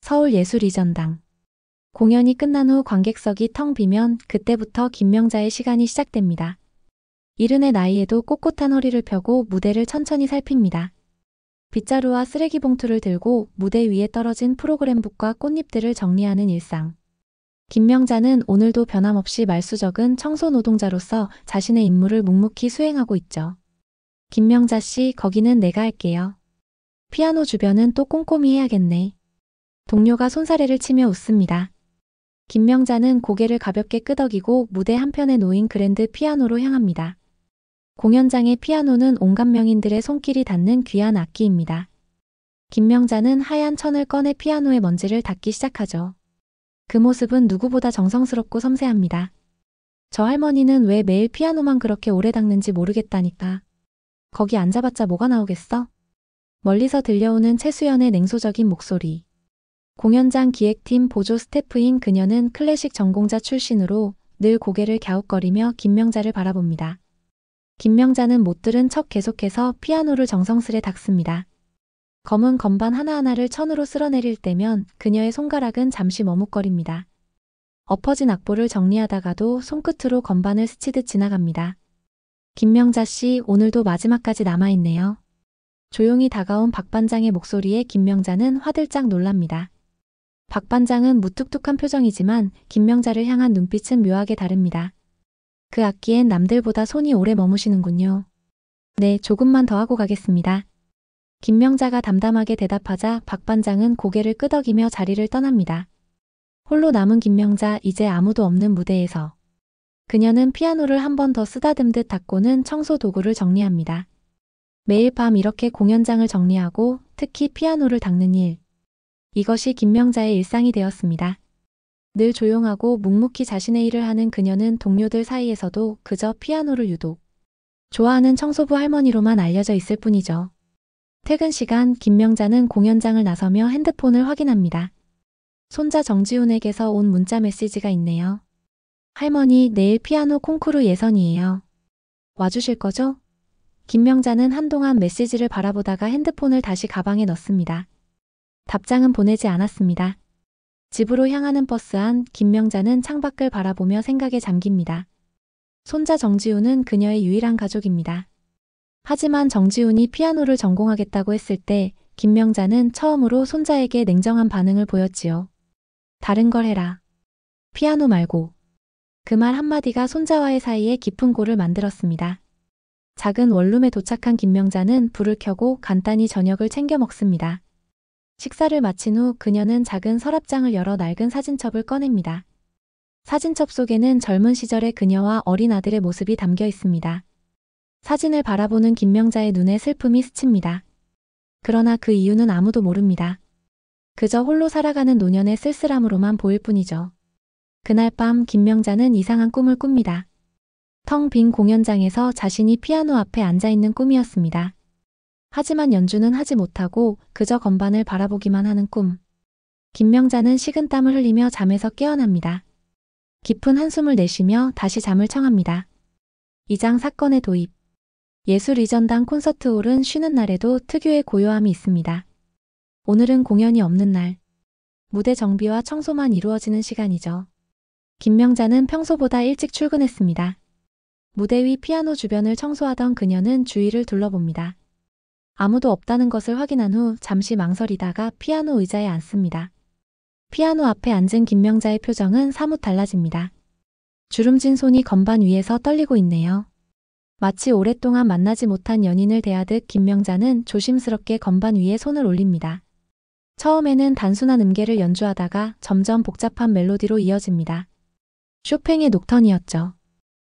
서울예술이전당. 공연이 끝난 후 관객석이 텅 비면 그때부터 김명자의 시간이 시작됩니다. 이른의 나이에도 꼿꼿한 허리를 펴고 무대를 천천히 살핍니다. 빗자루와 쓰레기 봉투를 들고 무대 위에 떨어진 프로그램북과 꽃잎들을 정리하는 일상. 김명자는 오늘도 변함없이 말수적은 청소 노동자로서 자신의 임무를 묵묵히 수행하고 있죠. 김명자 씨, 거기는 내가 할게요. 피아노 주변은 또 꼼꼼히 해야겠네. 동료가 손사래를 치며 웃습니다. 김명자는 고개를 가볍게 끄덕이고 무대 한편에 놓인 그랜드 피아노로 향합니다. 공연장의 피아노는 온갖 명인들의 손길이 닿는 귀한 악기입니다. 김명자는 하얀 천을 꺼내 피아노의 먼지를 닦기 시작하죠. 그 모습은 누구보다 정성스럽고 섬세합니다. 저 할머니는 왜 매일 피아노만 그렇게 오래 닦는지 모르겠다니까. 거기 앉아봤자 뭐가 나오겠어? 멀리서 들려오는 최수연의 냉소적인 목소리. 공연장 기획팀 보조 스태프인 그녀는 클래식 전공자 출신으로 늘 고개를 갸웃거리며 김명자를 바라봅니다. 김명자는 못 들은 척 계속해서 피아노를 정성스레 닦습니다. 검은 건반 하나하나를 천으로 쓸어내릴 때면 그녀의 손가락은 잠시 머뭇거립니다. 엎어진 악보를 정리하다가도 손끝으로 건반을 스치듯 지나갑니다. 김명자 씨, 오늘도 마지막까지 남아있네요. 조용히 다가온 박 반장의 목소리에 김명자는 화들짝 놀랍니다. 박 반장은 무뚝뚝한 표정이지만 김명자를 향한 눈빛은 묘하게 다릅니다. 그 악기엔 남들보다 손이 오래 머무시는군요. 네, 조금만 더 하고 가겠습니다. 김명자가 담담하게 대답하자 박 반장은 고개를 끄덕이며 자리를 떠납니다. 홀로 남은 김명자, 이제 아무도 없는 무대에서. 그녀는 피아노를 한 번 더 쓰다듬듯 닦고는 청소 도구를 정리합니다. 매일 밤 이렇게 공연장을 정리하고 특히 피아노를 닦는 일. 이것이 김명자의 일상이 되었습니다. 늘 조용하고 묵묵히 자신의 일을 하는 그녀는 동료들 사이에서도 그저 피아노를 유독 좋아하는 청소부 할머니로만 알려져 있을 뿐이죠. 퇴근 시간, 김명자는 공연장을 나서며 핸드폰을 확인합니다. 손자 정지훈에게서 온 문자 메시지가 있네요. 할머니, 내일 피아노 콩쿠르 예선이에요. 와주실 거죠? 김명자는 한동안 메시지를 바라보다가 핸드폰을 다시 가방에 넣습니다. 답장은 보내지 않았습니다. 집으로 향하는 버스 안, 김명자는 창밖을 바라보며 생각에 잠깁니다. 손자 정지훈은 그녀의 유일한 가족입니다. 하지만 정지훈이 피아노를 전공하겠다고 했을 때 김명자는 처음으로 손자에게 냉정한 반응을 보였지요. 다른 걸 해라. 피아노 말고. 그 말 한마디가 손자와의 사이에 깊은 골을 만들었습니다. 작은 원룸에 도착한 김명자는 불을 켜고 간단히 저녁을 챙겨 먹습니다. 식사를 마친 후 그녀는 작은 서랍장을 열어 낡은 사진첩을 꺼냅니다. 사진첩 속에는 젊은 시절의 그녀와 어린 아들의 모습이 담겨 있습니다. 사진을 바라보는 김명자의 눈에 슬픔이 스칩니다. 그러나 그 이유는 아무도 모릅니다. 그저 홀로 살아가는 노년의 쓸쓸함으로만 보일 뿐이죠. 그날 밤 김명자는 이상한 꿈을 꿉니다. 텅 빈 공연장에서 자신이 피아노 앞에 앉아있는 꿈이었습니다. 하지만 연주는 하지 못하고 그저 건반을 바라보기만 하는 꿈. 김명자는 식은땀을 흘리며 잠에서 깨어납니다. 깊은 한숨을 내쉬며 다시 잠을 청합니다. 2장 사건의 도입. 예술이전당 콘서트홀은 쉬는 날에도 특유의 고요함이 있습니다. 오늘은 공연이 없는 날. 무대 정비와 청소만 이루어지는 시간이죠. 김명자는 평소보다 일찍 출근했습니다. 무대 위 피아노 주변을 청소하던 그녀는 주위를 둘러봅니다. 아무도 없다는 것을 확인한 후 잠시 망설이다가 피아노 의자에 앉습니다. 피아노 앞에 앉은 김명자의 표정은 사뭇 달라집니다. 주름진 손이 건반 위에서 떨리고 있네요. 마치 오랫동안 만나지 못한 연인을 대하듯 김명자는 조심스럽게 건반 위에 손을 올립니다. 처음에는 단순한 음계를 연주하다가 점점 복잡한 멜로디로 이어집니다. 쇼팽의 녹턴이었죠.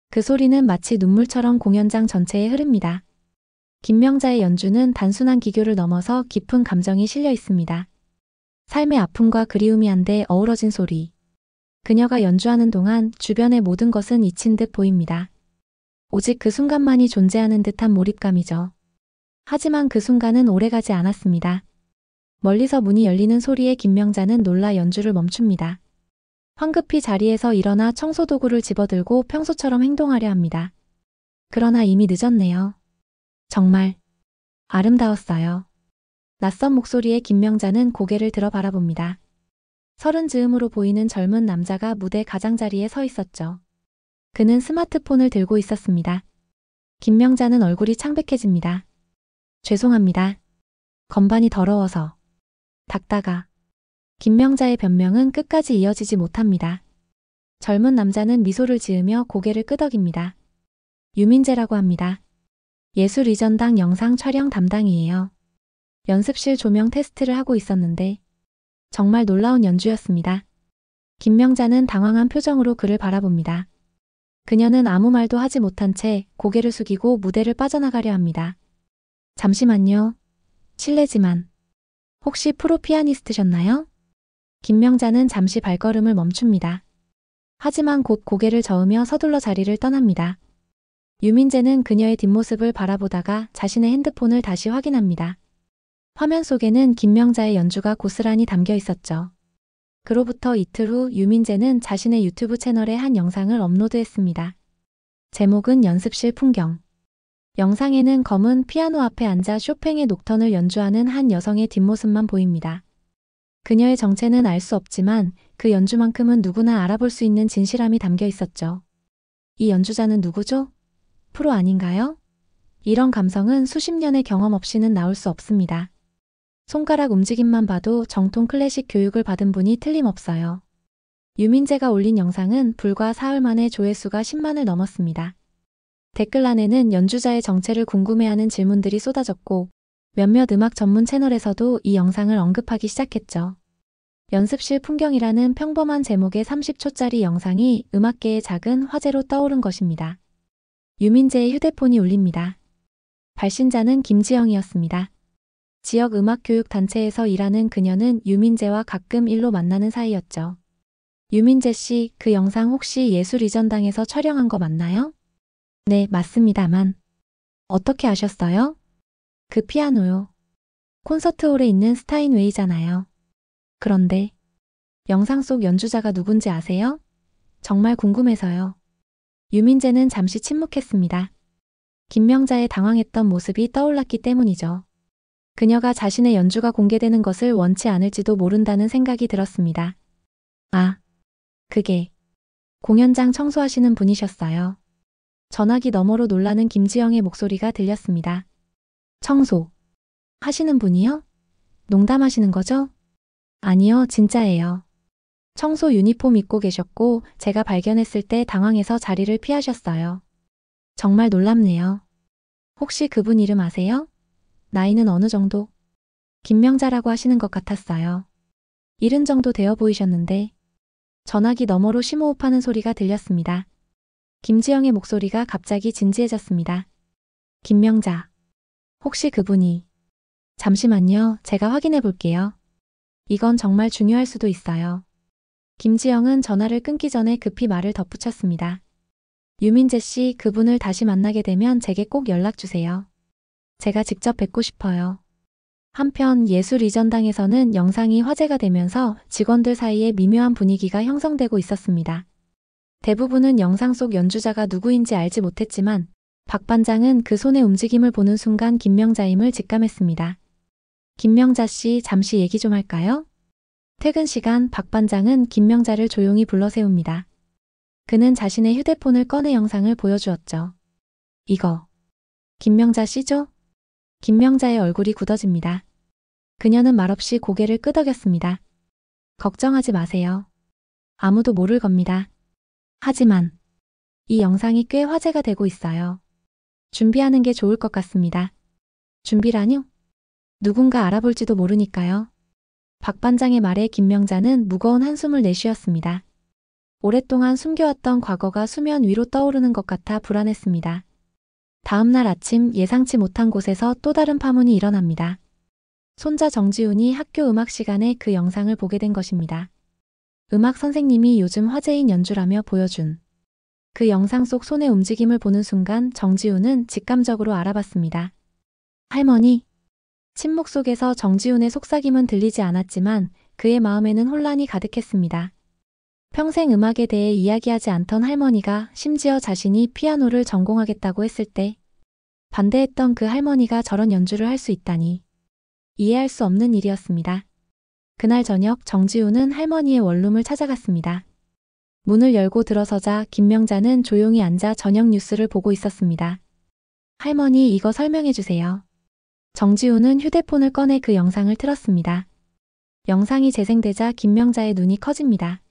그 소리는 마치 눈물처럼 공연장 전체에 흐릅니다. 김명자의 연주는 단순한 기교를 넘어서 깊은 감정이 실려 있습니다. 삶의 아픔과 그리움이 한데 어우러진 소리. 그녀가 연주하는 동안 주변의 모든 것은 잊힌 듯 보입니다. 오직 그 순간만이 존재하는 듯한 몰입감이죠. 하지만 그 순간은 오래가지 않았습니다. 멀리서 문이 열리는 소리에 김명자는 놀라 연주를 멈춥니다. 황급히 자리에서 일어나 청소도구를 집어들고 평소처럼 행동하려 합니다. 그러나 이미 늦었네요. 정말 아름다웠어요. 낯선 목소리에 김명자는 고개를 들어 바라봅니다. 서른 즈음으로 보이는 젊은 남자가 무대 가장자리에 서 있었죠. 그는 스마트폰을 들고 있었습니다. 김명자는 얼굴이 창백해집니다. 죄송합니다. 건반이 더러워서. 닦다가. 김명자의 변명은 끝까지 이어지지 못합니다. 젊은 남자는 미소를 지으며 고개를 끄덕입니다. 유민재라고 합니다. 예술이전당 영상 촬영 담당이에요. 연습실 조명 테스트를 하고 있었는데 정말 놀라운 연주였습니다. 김명자는 당황한 표정으로 그를 바라봅니다. 그녀는 아무 말도 하지 못한 채 고개를 숙이고 무대를 빠져나가려 합니다. 잠시만요. 실례지만 혹시 프로 피아니스트셨나요? 김명자는 잠시 발걸음을 멈춥니다. 하지만 곧 고개를 저으며 서둘러 자리를 떠납니다. 유민재는 그녀의 뒷모습을 바라보다가 자신의 핸드폰을 다시 확인합니다. 화면 속에는 김명자의 연주가 고스란히 담겨 있었죠. 그로부터 이틀 후 유민재는 자신의 유튜브 채널에 한 영상을 업로드했습니다. 제목은 연습실 풍경. 영상에는 검은 피아노 앞에 앉아 쇼팽의 녹턴을 연주하는 한 여성의 뒷모습만 보입니다. 그녀의 정체는 알 수 없지만 그 연주만큼은 누구나 알아볼 수 있는 진실함이 담겨 있었죠. 이 연주자는 누구죠? 프로 아닌가요? 이런 감성은 수십 년의 경험 없이는 나올 수 없습니다. 손가락 움직임만 봐도 정통 클래식 교육을 받은 분이 틀림없어요. 유민재가 올린 영상은 불과 사흘 만에 조회수가 10만을 넘었습니다. 댓글란에는 연주자의 정체를 궁금해하는 질문들이 쏟아졌고 몇몇 음악 전문 채널에서도 이 영상을 언급하기 시작했죠. 연습실 풍경이라는 평범한 제목의 30초짜리 영상이 음악계의 작은 화제로 떠오른 것입니다. 유민재의 휴대폰이 울립니다. 발신자는 김지영이었습니다. 지역 음악교육단체에서 일하는 그녀는 유민재와 가끔 일로 만나는 사이였죠. 유민재 씨, 그 영상 혹시 예술이전당에서 촬영한 거 맞나요? 네, 맞습니다만. 어떻게 아셨어요? 그 피아노요. 콘서트홀에 있는 스타인웨이잖아요. 그런데 영상 속 연주자가 누군지 아세요? 정말 궁금해서요. 유민재는 잠시 침묵했습니다. 김명자의 당황했던 모습이 떠올랐기 때문이죠. 그녀가 자신의 연주가 공개되는 것을 원치 않을지도 모른다는 생각이 들었습니다. 아, 그게 공연장 청소하시는 분이셨어요. 전화기 너머로 놀라는 김지영의 목소리가 들렸습니다. 청소 하시는 분이요? 농담하시는 거죠? 아니요, 진짜예요. 청소 유니폼 입고 계셨고 제가 발견했을 때 당황해서 자리를 피하셨어요. 정말 놀랍네요. 혹시 그분 이름 아세요? 나이는 어느 정도? 김명자라고 하시는 것 같았어요. 70 정도 되어 보이셨는데 전화기 너머로 심호흡하는 소리가 들렸습니다. 김지영의 목소리가 갑자기 진지해졌습니다. 김명자. 혹시 그분이? 잠시만요. 제가 확인해 볼게요. 이건 정말 중요할 수도 있어요. 김지영은 전화를 끊기 전에 급히 말을 덧붙였습니다. 유민재 씨, 그분을 다시 만나게 되면 제게 꼭 연락 주세요. 제가 직접 뵙고 싶어요. 한편 예술이전당에서는 영상이 화제가 되면서 직원들 사이에 미묘한 분위기가 형성되고 있었습니다. 대부분은 영상 속 연주자가 누구인지 알지 못했지만 박 반장은 그 손의 움직임을 보는 순간 김명자임을 직감했습니다. 김명자 씨, 잠시 얘기 좀 할까요? 퇴근 시간 박 반장은 김명자를 조용히 불러 세웁니다. 그는 자신의 휴대폰을 꺼내 영상을 보여주었죠. 이거 김명자 씨죠? 김명자의 얼굴이 굳어집니다. 그녀는 말없이 고개를 끄덕였습니다. 걱정하지 마세요. 아무도 모를 겁니다. 하지만 이 영상이 꽤 화제가 되고 있어요. 준비하는 게 좋을 것 같습니다. 준비라뇨? 누군가 알아볼지도 모르니까요. 박 반장의 말에 김명자는 무거운 한숨을 내쉬었습니다. 오랫동안 숨겨왔던 과거가 수면 위로 떠오르는 것 같아 불안했습니다. 다음 날 아침 예상치 못한 곳에서 또 다른 파문이 일어납니다. 손자 정지훈이 학교 음악 시간에 그 영상을 보게 된 것입니다. 음악 선생님이 요즘 화제인 연주라며 보여준 그 영상 속 손의 움직임을 보는 순간 정지훈은 직감적으로 알아봤습니다. 할머니. 침묵 속에서 정지훈의 속삭임은 들리지 않았지만 그의 마음에는 혼란이 가득했습니다. 평생 음악에 대해 이야기하지 않던 할머니가 심지어 자신이 피아노를 전공하겠다고 했을 때 반대했던 그 할머니가 저런 연주를 할 수 있다니 이해할 수 없는 일이었습니다. 그날 저녁 정지우는 할머니의 원룸을 찾아갔습니다. 문을 열고 들어서자 김명자는 조용히 앉아 저녁 뉴스를 보고 있었습니다. 할머니, 이거 설명해 주세요. 정지우는 휴대폰을 꺼내 그 영상을 틀었습니다. 영상이 재생되자 김명자의 눈이 커집니다.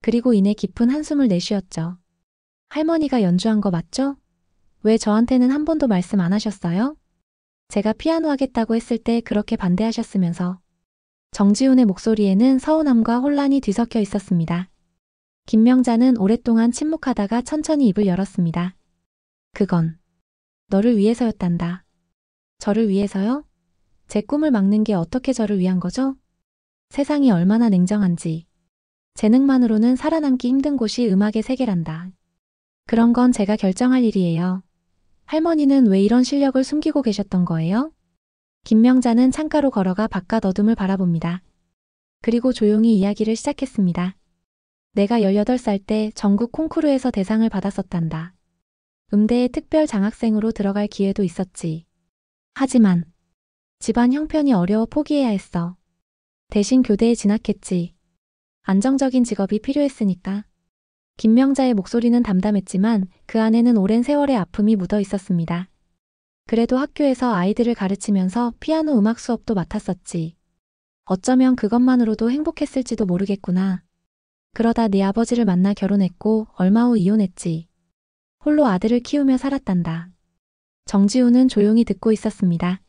그리고 이내 깊은 한숨을 내쉬었죠. 할머니가 연주한 거 맞죠? 왜 저한테는 한 번도 말씀 안 하셨어요? 제가 피아노 하겠다고 했을 때 그렇게 반대하셨으면서. 정지훈의 목소리에는 서운함과 혼란이 뒤섞여 있었습니다. 김명자는 오랫동안 침묵하다가 천천히 입을 열었습니다. 그건 너를 위해서였단다. 저를 위해서요? 제 꿈을 막는 게 어떻게 저를 위한 거죠? 세상이 얼마나 냉정한지. 재능만으로는 살아남기 힘든 곳이 음악의 세계란다. 그런 건 제가 결정할 일이에요. 할머니는 왜 이런 실력을 숨기고 계셨던 거예요? 김명자는 창가로 걸어가 바깥 어둠을 바라봅니다. 그리고 조용히 이야기를 시작했습니다. 내가 18살 때 전국 콩쿠르에서 대상을 받았었단다. 음대에 특별 장학생으로 들어갈 기회도 있었지. 하지만 집안 형편이 어려워 포기해야 했어. 대신 교대에 진학했지. 안정적인 직업이 필요했으니까. 김명자의 목소리는 담담했지만 그 안에는 오랜 세월의 아픔이 묻어 있었습니다. 그래도 학교에서 아이들을 가르치면서 피아노 음악 수업도 맡았었지. 어쩌면 그것만으로도 행복했을지도 모르겠구나. 그러다 네 아버지를 만나 결혼했고 얼마 후 이혼했지. 홀로 아들을 키우며 살았단다. 정지우는 조용히 듣고 있었습니다.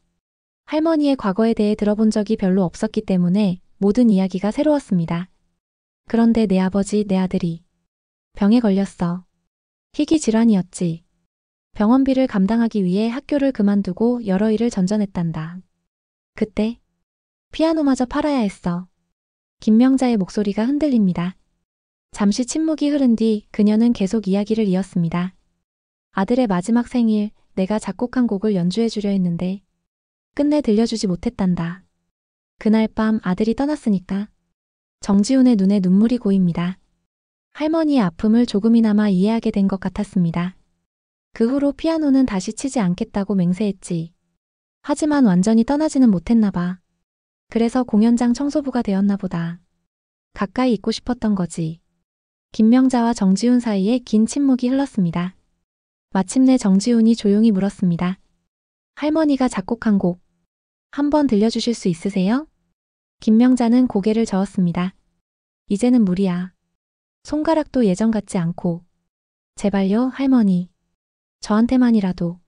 할머니의 과거에 대해 들어본 적이 별로 없었기 때문에 모든 이야기가 새로웠습니다. 그런데 내 아버지, 내 아들이 병에 걸렸어. 희귀 질환이었지. 병원비를 감당하기 위해 학교를 그만두고 여러 일을 전전했단다. 그때 피아노마저 팔아야 했어. 김명자의 목소리가 흔들립니다. 잠시 침묵이 흐른 뒤 그녀는 계속 이야기를 이었습니다. 아들의 마지막 생일, 내가 작곡한 곡을 연주해 주려 했는데 끝내 들려주지 못했단다. 그날 밤 아들이 떠났으니까. 정지훈의 눈에 눈물이 고입니다. 할머니의 아픔을 조금이나마 이해하게 된 것 같았습니다. 그 후로 피아노는 다시 치지 않겠다고 맹세했지. 하지만 완전히 떠나지는 못했나 봐. 그래서 공연장 청소부가 되었나 보다. 가까이 있고 싶었던 거지. 김명자와 정지훈 사이에 긴 침묵이 흘렀습니다. 마침내 정지훈이 조용히 물었습니다. 할머니가 작곡한 곡, 한번 들려주실 수 있으세요? 김명자는 고개를 저었습니다. 이제는 무리야. 손가락도 예전 같지 않고. 제발요, 할머니. 저한테만이라도.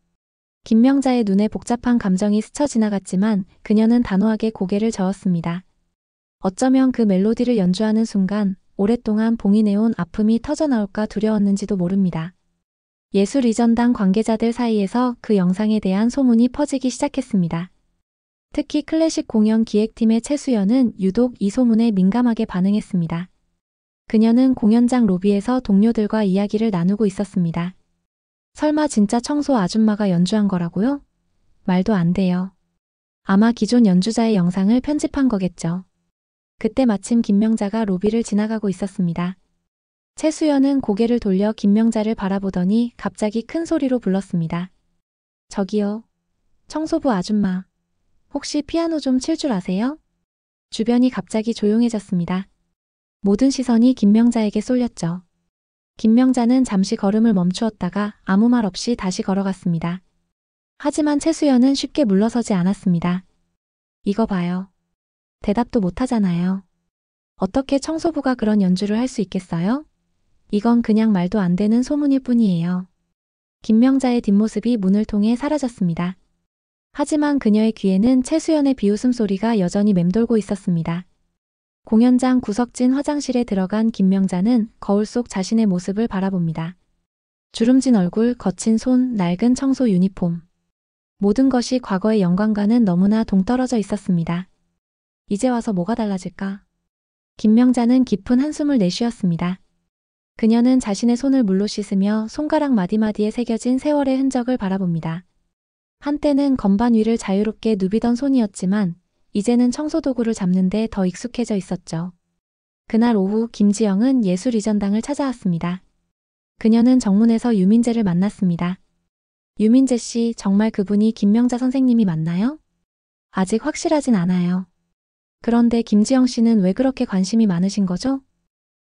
김명자의 눈에 복잡한 감정이 스쳐 지나갔지만 그녀는 단호하게 고개를 저었습니다. 어쩌면 그 멜로디를 연주하는 순간 오랫동안 봉인해온 아픔이 터져나올까 두려웠는지도 모릅니다. 예술이전당 관계자들 사이에서 그 영상에 대한 소문이 퍼지기 시작했습니다. 특히 클래식 공연 기획팀의 최수연은 유독 이 소문에 민감하게 반응했습니다. 그녀는 공연장 로비에서 동료들과 이야기를 나누고 있었습니다. 설마 진짜 청소 아줌마가 연주한 거라고요? 말도 안 돼요. 아마 기존 연주자의 영상을 편집한 거겠죠. 그때 마침 김명자가 로비를 지나가고 있었습니다. 최수연은 고개를 돌려 김명자를 바라보더니 갑자기 큰 소리로 불렀습니다. 저기요. 청소부 아줌마. 혹시 피아노 좀 칠 줄 아세요? 주변이 갑자기 조용해졌습니다. 모든 시선이 김명자에게 쏠렸죠. 김명자는 잠시 걸음을 멈추었다가 아무 말 없이 다시 걸어갔습니다. 하지만 최수연은 쉽게 물러서지 않았습니다. 이거 봐요. 대답도 못하잖아요. 어떻게 청소부가 그런 연주를 할 수 있겠어요? 이건 그냥 말도 안 되는 소문일 뿐이에요. 김명자의 뒷모습이 문을 통해 사라졌습니다. 하지만 그녀의 귀에는 최수연의 비웃음 소리가 여전히 맴돌고 있었습니다. 공연장 구석진 화장실에 들어간 김명자는 거울 속 자신의 모습을 바라봅니다. 주름진 얼굴, 거친 손, 낡은 청소 유니폼. 모든 것이 과거의 영광과는 너무나 동떨어져 있었습니다. 이제 와서 뭐가 달라질까? 김명자는 깊은 한숨을 내쉬었습니다. 그녀는 자신의 손을 물로 씻으며 손가락 마디마디에 새겨진 세월의 흔적을 바라봅니다. 한때는 건반 위를 자유롭게 누비던 손이었지만 이제는 청소도구를 잡는 데 더 익숙해져 있었죠. 그날 오후 김지영은 예술이전당을 찾아왔습니다. 그녀는 정문에서 유민재를 만났습니다. 유민재 씨, 정말 그분이 김명자 선생님이 맞나요? 아직 확실하진 않아요. 그런데 김지영 씨는 왜 그렇게 관심이 많으신 거죠?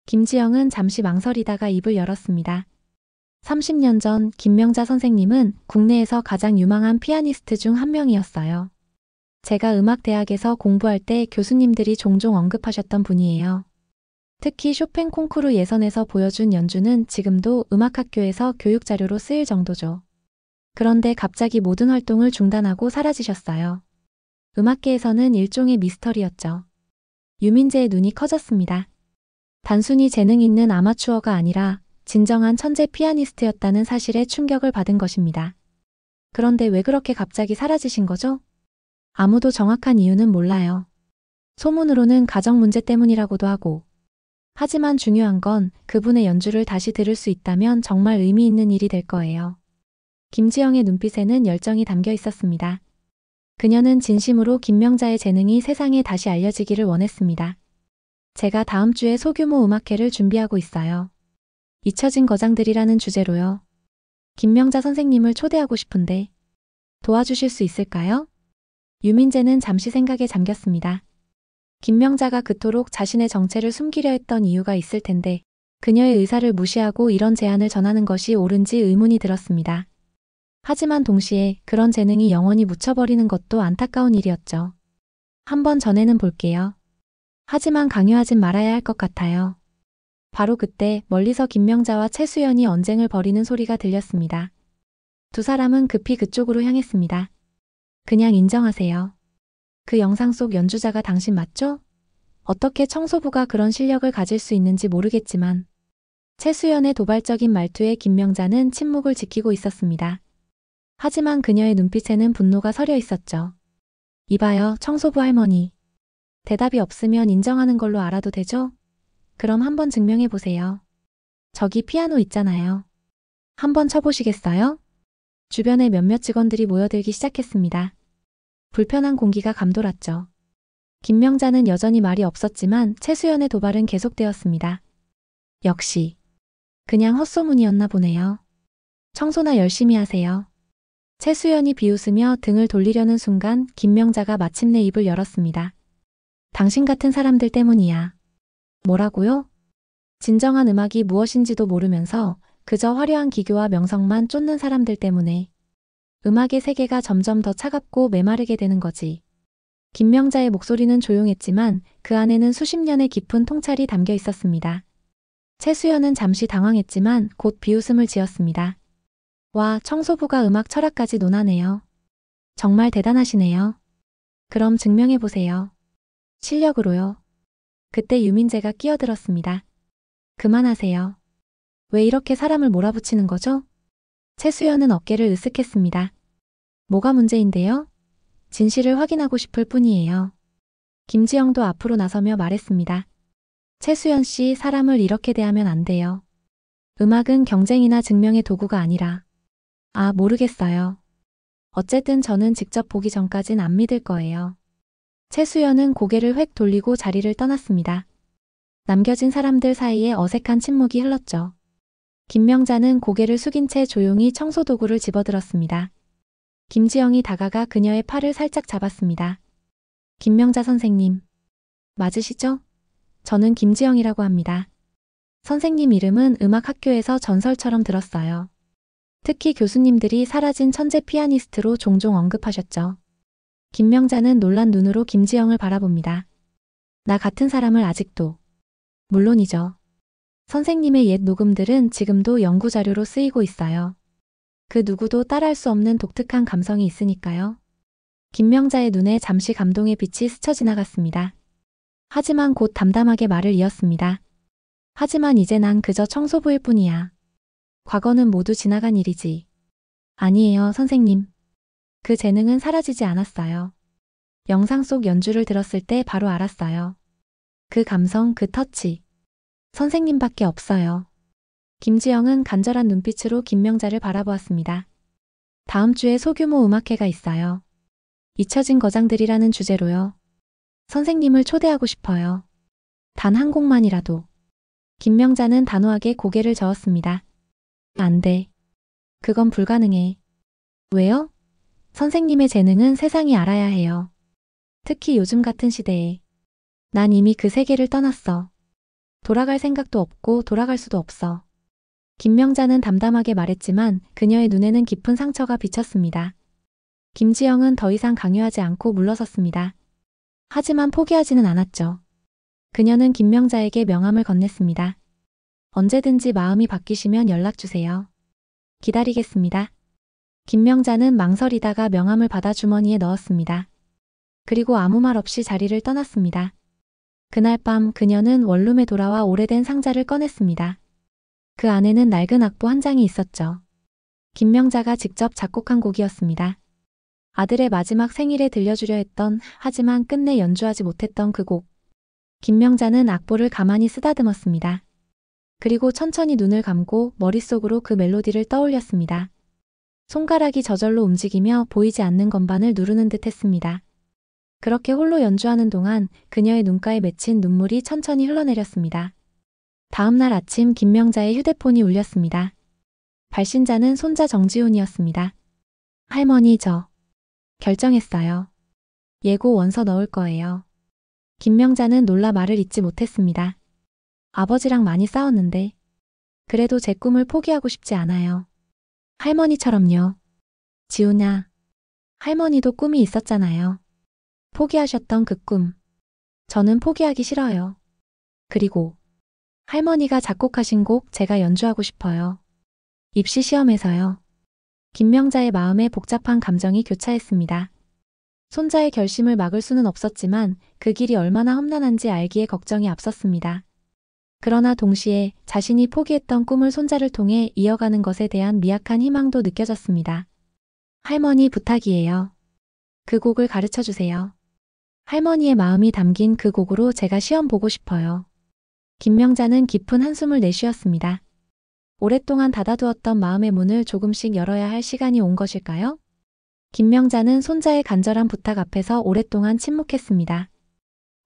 김지영은 잠시 망설이다가 입을 열었습니다. 30년 전 김명자 선생님은 국내에서 가장 유망한 피아니스트 중 한 명이었어요. 제가 음악대학에서 공부할 때 교수님들이 종종 언급하셨던 분이에요. 특히 쇼팽 콩쿠르 예선에서 보여준 연주는 지금도 음악학교에서 교육자료로 쓰일 정도죠. 그런데 갑자기 모든 활동을 중단하고 사라지셨어요. 음악계에서는 일종의 미스터리였죠. 유민재의 눈이 커졌습니다. 단순히 재능 있는 아마추어가 아니라 진정한 천재 피아니스트였다는 사실에 충격을 받은 것입니다. 그런데 왜 그렇게 갑자기 사라지신 거죠? 아무도 정확한 이유는 몰라요. 소문으로는 가정 문제 때문이라고도 하고. 하지만 중요한 건 그분의 연주를 다시 들을 수 있다면 정말 의미 있는 일이 될 거예요. 김지영의 눈빛에는 열정이 담겨 있었습니다. 그녀는 진심으로 김명자의 재능이 세상에 다시 알려지기를 원했습니다. 제가 다음 주에 소규모 음악회를 준비하고 있어요. 잊혀진 거장들이라는 주제로요. 김명자 선생님을 초대하고 싶은데 도와주실 수 있을까요? 유민재는 잠시 생각에 잠겼습니다. 김명자가 그토록 자신의 정체를 숨기려 했던 이유가 있을 텐데 그녀의 의사를 무시하고 이런 제안을 전하는 것이 옳은지 의문이 들었습니다. 하지만 동시에 그런 재능이 영원히 묻혀버리는 것도 안타까운 일이었죠. 한번 전해는 볼게요. 하지만 강요하진 말아야 할 것 같아요. 바로 그때 멀리서 김명자와 최수연이 언쟁을 벌이는 소리가 들렸습니다. 두 사람은 급히 그쪽으로 향했습니다. 그냥 인정하세요. 그 영상 속 연주자가 당신 맞죠? 어떻게 청소부가 그런 실력을 가질 수 있는지 모르겠지만 최수연의 도발적인 말투에 김명자는 침묵을 지키고 있었습니다. 하지만 그녀의 눈빛에는 분노가 서려 있었죠. 이봐요, 청소부 할머니. 대답이 없으면 인정하는 걸로 알아도 되죠? 그럼 한번 증명해 보세요. 저기 피아노 있잖아요. 한번 쳐보시겠어요? 주변에 몇몇 직원들이 모여들기 시작했습니다. 불편한 공기가 감돌았죠. 김명자는 여전히 말이 없었지만 최수연의 도발은 계속되었습니다. 역시 그냥 헛소문이었나 보네요. 청소나 열심히 하세요. 최수연이 비웃으며 등을 돌리려는 순간 김명자가 마침내 입을 열었습니다. 당신 같은 사람들 때문이야. 뭐라고요? 진정한 음악이 무엇인지도 모르면서 그저 화려한 기교와 명성만 쫓는 사람들 때문에 음악의 세계가 점점 더 차갑고 메마르게 되는 거지. 김명자의 목소리는 조용했지만 그 안에는 수십 년의 깊은 통찰이 담겨 있었습니다. 최수연은 잠시 당황했지만 곧 비웃음을 지었습니다. 와, 청소부가 음악 철학까지 논하네요. 정말 대단하시네요. 그럼 증명해보세요. 실력으로요. 그때 유민재가 끼어들었습니다. 그만하세요. 왜 이렇게 사람을 몰아붙이는 거죠? 최수연은 어깨를 으쓱했습니다. 뭐가 문제인데요? 진실을 확인하고 싶을 뿐이에요. 김지영도 앞으로 나서며 말했습니다. 최수연 씨, 사람을 이렇게 대하면 안 돼요. 음악은 경쟁이나 증명의 도구가 아니라. 아, 모르겠어요. 어쨌든 저는 직접 보기 전까진 안 믿을 거예요. 최수연은 고개를 획 돌리고 자리를 떠났습니다. 남겨진 사람들 사이에 어색한 침묵이 흘렀죠. 김명자는 고개를 숙인 채 조용히 청소도구를 집어들었습니다. 김지영이 다가가 그녀의 팔을 살짝 잡았습니다. 김명자 선생님. 맞으시죠? 저는 김지영이라고 합니다. 선생님 이름은 음악학교에서 전설처럼 들었어요. 특히 교수님들이 사라진 천재 피아니스트로 종종 언급하셨죠. 김명자는 놀란 눈으로 김지영을 바라봅니다. 나 같은 사람을 아직도. 물론이죠. 선생님의 옛 녹음들은 지금도 연구자료로 쓰이고 있어요. 그 누구도 따라할 수 없는 독특한 감성이 있으니까요. 김명자의 눈에 잠시 감동의 빛이 스쳐 지나갔습니다. 하지만 곧 담담하게 말을 이었습니다. 하지만 이제 난 그저 청소부일 뿐이야. 과거는 모두 지나간 일이지. 아니에요, 선생님. 그 재능은 사라지지 않았어요. 영상 속 연주를 들었을 때 바로 알았어요. 그 감성, 그 터치. 선생님밖에 없어요. 김지영은 간절한 눈빛으로 김명자를 바라보았습니다. 다음 주에 소규모 음악회가 있어요. 잊혀진 거장들이라는 주제로요. 선생님을 초대하고 싶어요. 단 한 곡만이라도. 김명자는 단호하게 고개를 저었습니다. 안 돼. 그건 불가능해. 왜요? 선생님의 재능은 세상이 알아야 해요. 특히 요즘 같은 시대에. 난 이미 그 세계를 떠났어. 돌아갈 생각도 없고 돌아갈 수도 없어. 김명자는 담담하게 말했지만 그녀의 눈에는 깊은 상처가 비쳤습니다. 김지영은 더 이상 강요하지 않고 물러섰습니다. 하지만 포기하지는 않았죠. 그녀는 김명자에게 명함을 건넸습니다. 언제든지 마음이 바뀌시면 연락주세요. 기다리겠습니다. 김명자는 망설이다가 명함을 받아 주머니에 넣었습니다. 그리고 아무 말 없이 자리를 떠났습니다. 그날 밤 그녀는 원룸에 돌아와 오래된 상자를 꺼냈습니다. 그 안에는 낡은 악보 한 장이 있었죠. 김명자가 직접 작곡한 곡이었습니다. 아들의 마지막 생일에 들려주려 했던, 하지만 끝내 연주하지 못했던 그 곡. 김명자는 악보를 가만히 쓰다듬었습니다. 그리고 천천히 눈을 감고 머릿속으로 그 멜로디를 떠올렸습니다. 손가락이 저절로 움직이며 보이지 않는 건반을 누르는 듯 했습니다. 그렇게 홀로 연주하는 동안 그녀의 눈가에 맺힌 눈물이 천천히 흘러내렸습니다. 다음 날 아침 김명자의 휴대폰이 울렸습니다. 발신자는 손자 정지훈이었습니다. 할머니, 저 결정했어요. 예고 원서 넣을 거예요. 김명자는 놀라 말을 잇지 못했습니다. 아버지랑 많이 싸웠는데 그래도 제 꿈을 포기하고 싶지 않아요. 할머니처럼요. 지훈아, 할머니도 꿈이 있었잖아요. 포기하셨던 그 꿈. 저는 포기하기 싫어요. 그리고 할머니가 작곡하신 곡 제가 연주하고 싶어요. 입시 시험에서요. 김명자의 마음에 복잡한 감정이 교차했습니다. 손자의 결심을 막을 수는 없었지만 그 길이 얼마나 험난한지 알기에 걱정이 앞섰습니다. 그러나 동시에 자신이 포기했던 꿈을 손자를 통해 이어가는 것에 대한 미약한 희망도 느껴졌습니다. 할머니, 부탁이에요. 그 곡을 가르쳐 주세요. 할머니의 마음이 담긴 그 곡으로 제가 시험 보고 싶어요. 김명자는 깊은 한숨을 내쉬었습니다. 오랫동안 닫아두었던 마음의 문을 조금씩 열어야 할 시간이 온 것일까요? 김명자는 손자의 간절한 부탁 앞에서 오랫동안 침묵했습니다.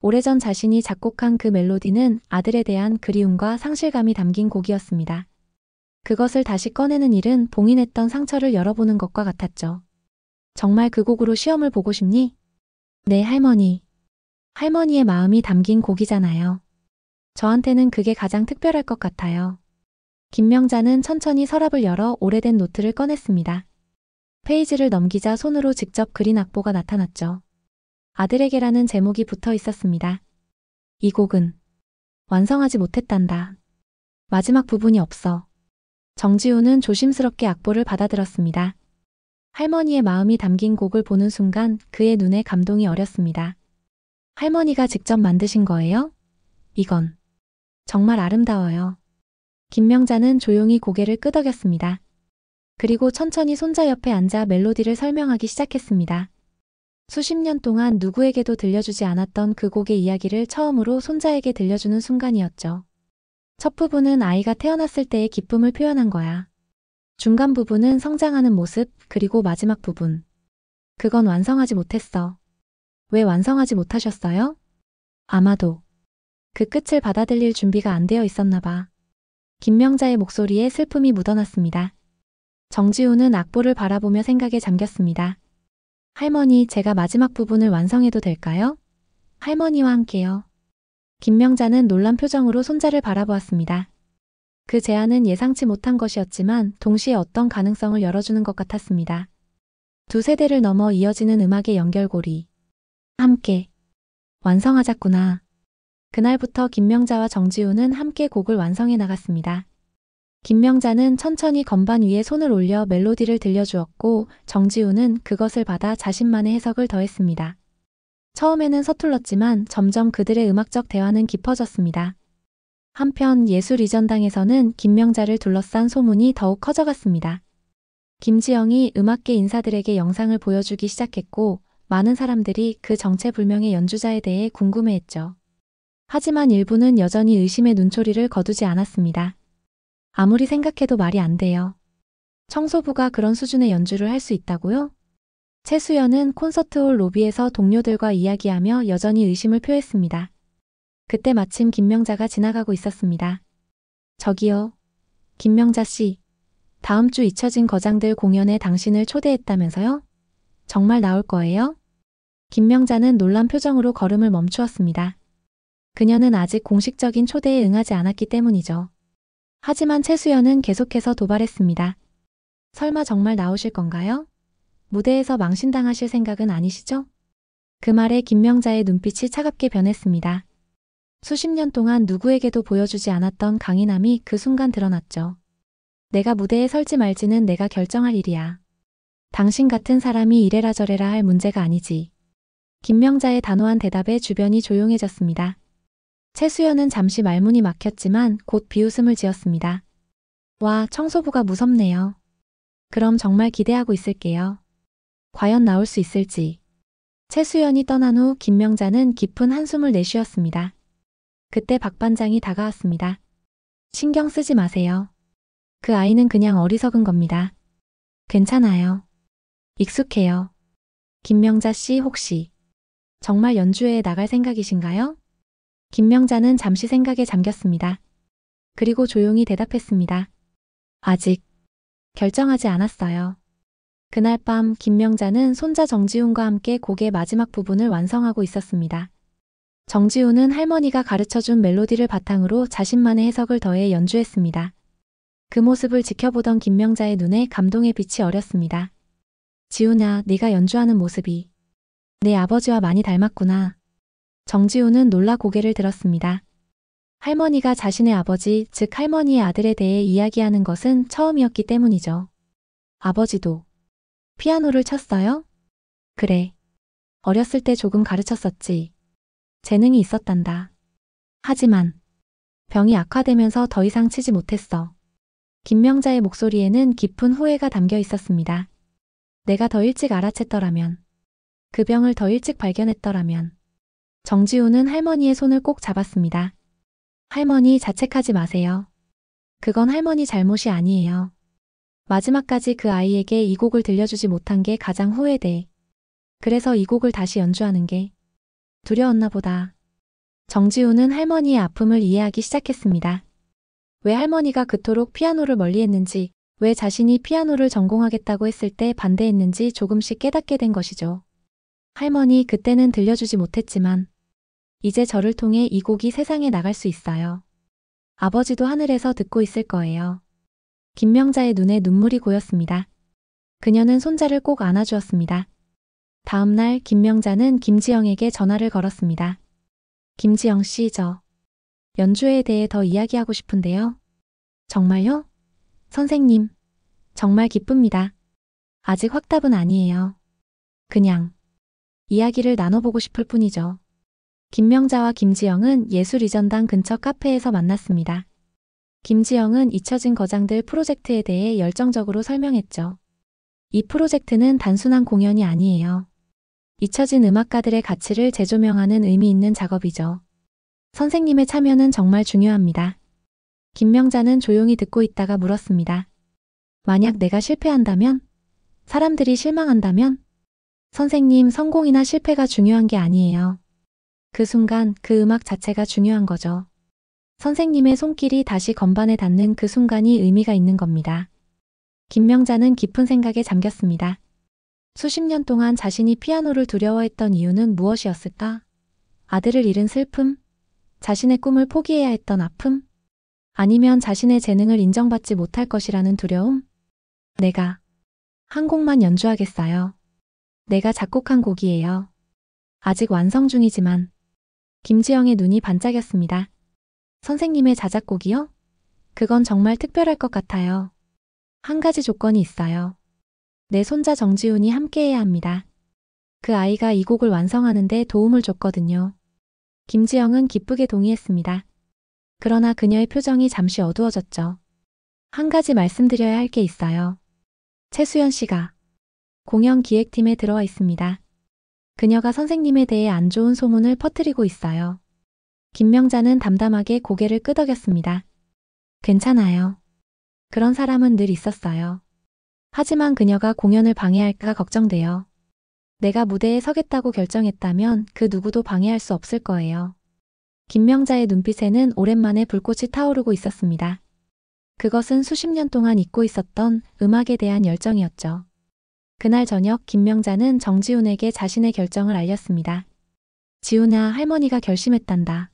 오래전 자신이 작곡한 그 멜로디는 아들에 대한 그리움과 상실감이 담긴 곡이었습니다. 그것을 다시 꺼내는 일은 봉인했던 상처를 열어보는 것과 같았죠. 정말 그 곡으로 시험을 보고 싶니? 네, 할머니. 할머니의 마음이 담긴 곡이잖아요. 저한테는 그게 가장 특별할 것 같아요. 김명자는 천천히 서랍을 열어 오래된 노트를 꺼냈습니다. 페이지를 넘기자 손으로 직접 그린 악보가 나타났죠. 아들에게라는 제목이 붙어 있었습니다. 이 곡은 완성하지 못했단다. 마지막 부분이 없어. 정지훈은 조심스럽게 악보를 받아들었습니다. 할머니의 마음이 담긴 곡을 보는 순간 그의 눈에 감동이 어렸습니다. 할머니가 직접 만드신 거예요? 이건 정말 아름다워요. 김명자는 조용히 고개를 끄덕였습니다. 그리고 천천히 손자 옆에 앉아 멜로디를 설명하기 시작했습니다. 수십 년 동안 누구에게도 들려주지 않았던 그 곡의 이야기를 처음으로 손자에게 들려주는 순간이었죠. 첫 부분은 아이가 태어났을 때의 기쁨을 표현한 거야. 중간 부분은 성장하는 모습, 그리고 마지막 부분. 그건 완성하지 못했어. 왜 완성하지 못하셨어요? 아마도 그 끝을 받아들일 준비가 안 되어 있었나 봐. 김명자의 목소리에 슬픔이 묻어났습니다. 정지훈은 악보를 바라보며 생각에 잠겼습니다. 할머니, 제가 마지막 부분을 완성해도 될까요? 할머니와 함께요. 김명자는 놀란 표정으로 손자를 바라보았습니다. 그 제안은 예상치 못한 것이었지만 동시에 어떤 가능성을 열어주는 것 같았습니다. 두 세대를 넘어 이어지는 음악의 연결고리. 함께 완성하자꾸나. 그날부터 김명자와 정지훈은 함께 곡을 완성해 나갔습니다. 김명자는 천천히 건반 위에 손을 올려 멜로디를 들려주었고 정지훈은 그것을 받아 자신만의 해석을 더했습니다. 처음에는 서툴렀지만 점점 그들의 음악적 대화는 깊어졌습니다. 한편 예술이전당에서는 김명자를 둘러싼 소문이 더욱 커져갔습니다. 김지영이 음악계 인사들에게 영상을 보여주기 시작했고 많은 사람들이 그 정체불명의 연주자에 대해 궁금해했죠. 하지만 일부는 여전히 의심의 눈초리를 거두지 않았습니다. 아무리 생각해도 말이 안 돼요. 청소부가 그런 수준의 연주를 할 수 있다고요? 최수연은 콘서트홀 로비에서 동료들과 이야기하며 여전히 의심을 표했습니다. 그때 마침 김명자가 지나가고 있었습니다. 저기요. 김명자 씨. 다음 주 잊혀진 거장들 공연에 당신을 초대했다면서요? 정말 나올 거예요? 김명자는 놀란 표정으로 걸음을 멈추었습니다. 그녀는 아직 공식적인 초대에 응하지 않았기 때문이죠. 하지만 최수연은 계속해서 도발했습니다. 설마 정말 나오실 건가요? 무대에서 망신당하실 생각은 아니시죠? 그 말에 김명자의 눈빛이 차갑게 변했습니다. 수십 년 동안 누구에게도 보여주지 않았던 강인함이 그 순간 드러났죠. 내가 무대에 설지 말지는 내가 결정할 일이야. 당신 같은 사람이 이래라 저래라 할 문제가 아니지. 김명자의 단호한 대답에 주변이 조용해졌습니다. 최수연은 잠시 말문이 막혔지만 곧 비웃음을 지었습니다. 와, 청소부가 무섭네요. 그럼 정말 기대하고 있을게요. 과연 나올 수 있을지. 최수연이 떠난 후 김명자는 깊은 한숨을 내쉬었습니다. 그때 박 반장이 다가왔습니다. 신경 쓰지 마세요. 그 아이는 그냥 어리석은 겁니다. 괜찮아요. 익숙해요. 김명자 씨 혹시 정말 연주회에 나갈 생각이신가요? 김명자는 잠시 생각에 잠겼습니다. 그리고 조용히 대답했습니다. 아직 결정하지 않았어요. 그날 밤 김명자는 손자 정지훈과 함께 곡의 마지막 부분을 완성하고 있었습니다. 정지훈은 할머니가 가르쳐준 멜로디를 바탕으로 자신만의 해석을 더해 연주했습니다. 그 모습을 지켜보던 김명자의 눈에 감동의 빛이 어렸습니다. 지훈아, 네가 연주하는 모습이 내 아버지와 많이 닮았구나. 정지훈은 놀라 고개를 들었습니다. 할머니가 자신의 아버지, 즉 할머니의 아들에 대해 이야기하는 것은 처음이었기 때문이죠. 아버지도 피아노를 쳤어요? 그래. 어렸을 때 조금 가르쳤었지. 재능이 있었단다. 하지만 병이 악화되면서 더 이상 치지 못했어. 김명자의 목소리에는 깊은 후회가 담겨 있었습니다. 내가 더 일찍 알아챘더라면, 그 병을 더 일찍 발견했더라면. 정지훈은 할머니의 손을 꼭 잡았습니다. 할머니, 자책하지 마세요. 그건 할머니 잘못이 아니에요. 마지막까지 그 아이에게 이 곡을 들려주지 못한 게 가장 후회돼. 그래서 이 곡을 다시 연주하는 게 두려웠나 보다. 정지훈은 할머니의 아픔을 이해하기 시작했습니다. 왜 할머니가 그토록 피아노를 멀리했는지, 왜 자신이 피아노를 전공하겠다고 했을 때 반대했는지 조금씩 깨닫게 된 것이죠. 할머니, 그때는 들려주지 못했지만 이제 저를 통해 이 곡이 세상에 나갈 수 있어요. 아버지도 하늘에서 듣고 있을 거예요. 김명자의 눈에 눈물이 고였습니다. 그녀는 손자를 꼭 안아주었습니다. 다음 날 김명자는 김지영에게 전화를 걸었습니다. 김지영 씨, 저 연주회에 대해 더 이야기하고 싶은데요. 정말요? 선생님, 정말 기쁩니다. 아직 확답은 아니에요. 그냥 이야기를 나눠보고 싶을 뿐이죠. 김명자와 김지영은 예술이전당 근처 카페에서 만났습니다. 김지영은 잊혀진 거장들 프로젝트에 대해 열정적으로 설명했죠. 이 프로젝트는 단순한 공연이 아니에요. 잊혀진 음악가들의 가치를 재조명하는 의미 있는 작업이죠. 선생님의 참여는 정말 중요합니다. 김명자는 조용히 듣고 있다가 물었습니다. 만약 내가 실패한다면? 사람들이 실망한다면? 선생님, 성공이나 실패가 중요한 게 아니에요. 그 순간 그 음악 자체가 중요한 거죠. 선생님의 손길이 다시 건반에 닿는 그 순간이 의미가 있는 겁니다. 김명자는 깊은 생각에 잠겼습니다. 수십 년 동안 자신이 피아노를 두려워했던 이유는 무엇이었을까? 아들을 잃은 슬픔? 자신의 꿈을 포기해야 했던 아픔? 아니면 자신의 재능을 인정받지 못할 것이라는 두려움? 내가 한 곡만 연주하겠어요. 내가 작곡한 곡이에요. 아직 완성 중이지만. 김지영의 눈이 반짝였습니다. 선생님의 자작곡이요? 그건 정말 특별할 것 같아요. 한 가지 조건이 있어요. 내 손자 정지훈이 함께해야 합니다. 그 아이가 이 곡을 완성하는데 도움을 줬거든요. 김지영은 기쁘게 동의했습니다. 그러나 그녀의 표정이 잠시 어두워졌죠. 한 가지 말씀드려야 할 게 있어요. 최수연 씨가 공연 기획팀에 들어와 있습니다. 그녀가 선생님에 대해 안 좋은 소문을 퍼뜨리고 있어요. 김명자는 담담하게 고개를 끄덕였습니다. 괜찮아요. 그런 사람은 늘 있었어요. 하지만 그녀가 공연을 방해할까 걱정돼요. 내가 무대에 서겠다고 결정했다면 그 누구도 방해할 수 없을 거예요. 김명자의 눈빛에는 오랜만에 불꽃이 타오르고 있었습니다. 그것은 수십 년 동안 잊고 있었던 음악에 대한 열정이었죠. 그날 저녁 김명자는 정지훈에게 자신의 결정을 알렸습니다. 지훈아, 할머니가 결심했단다.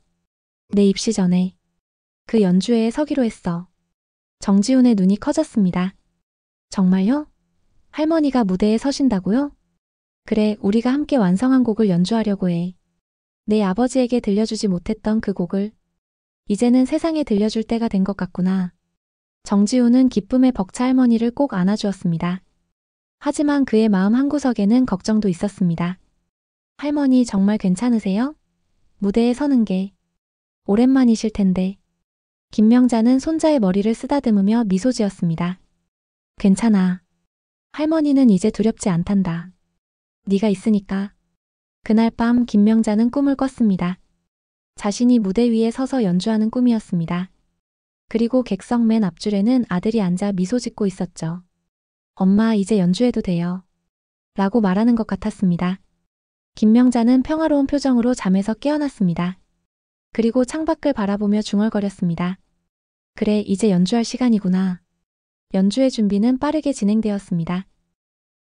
내 입시 전에 그 연주회에 서기로 했어. 정지훈의 눈이 커졌습니다. 정말요? 할머니가 무대에 서신다고요? 그래, 우리가 함께 완성한 곡을 연주하려고 해. 내 아버지에게 들려주지 못했던 그 곡을 이제는 세상에 들려줄 때가 된 것 같구나. 정지훈은 기쁨에 벅차 할머니를 꼭 안아주었습니다. 하지만 그의 마음 한구석에는 걱정도 있었습니다. 할머니 정말 괜찮으세요? 무대에 서는 게 오랜만이실 텐데. 김명자는 손자의 머리를 쓰다듬으며 미소 지었습니다. 괜찮아. 할머니는 이제 두렵지 않단다. 네가 있으니까. 그날 밤 김명자는 꿈을 꿨습니다. 자신이 무대 위에 서서 연주하는 꿈이었습니다. 그리고 객석 맨 앞줄에는 아들이 앉아 미소 짓고 있었죠. 엄마 이제 연주해도 돼요. 라고 말하는 것 같았습니다. 김명자는 평화로운 표정으로 잠에서 깨어났습니다. 그리고 창밖을 바라보며 중얼거렸습니다. 그래, 이제 연주할 시간이구나. 연주회 준비는 빠르게 진행되었습니다.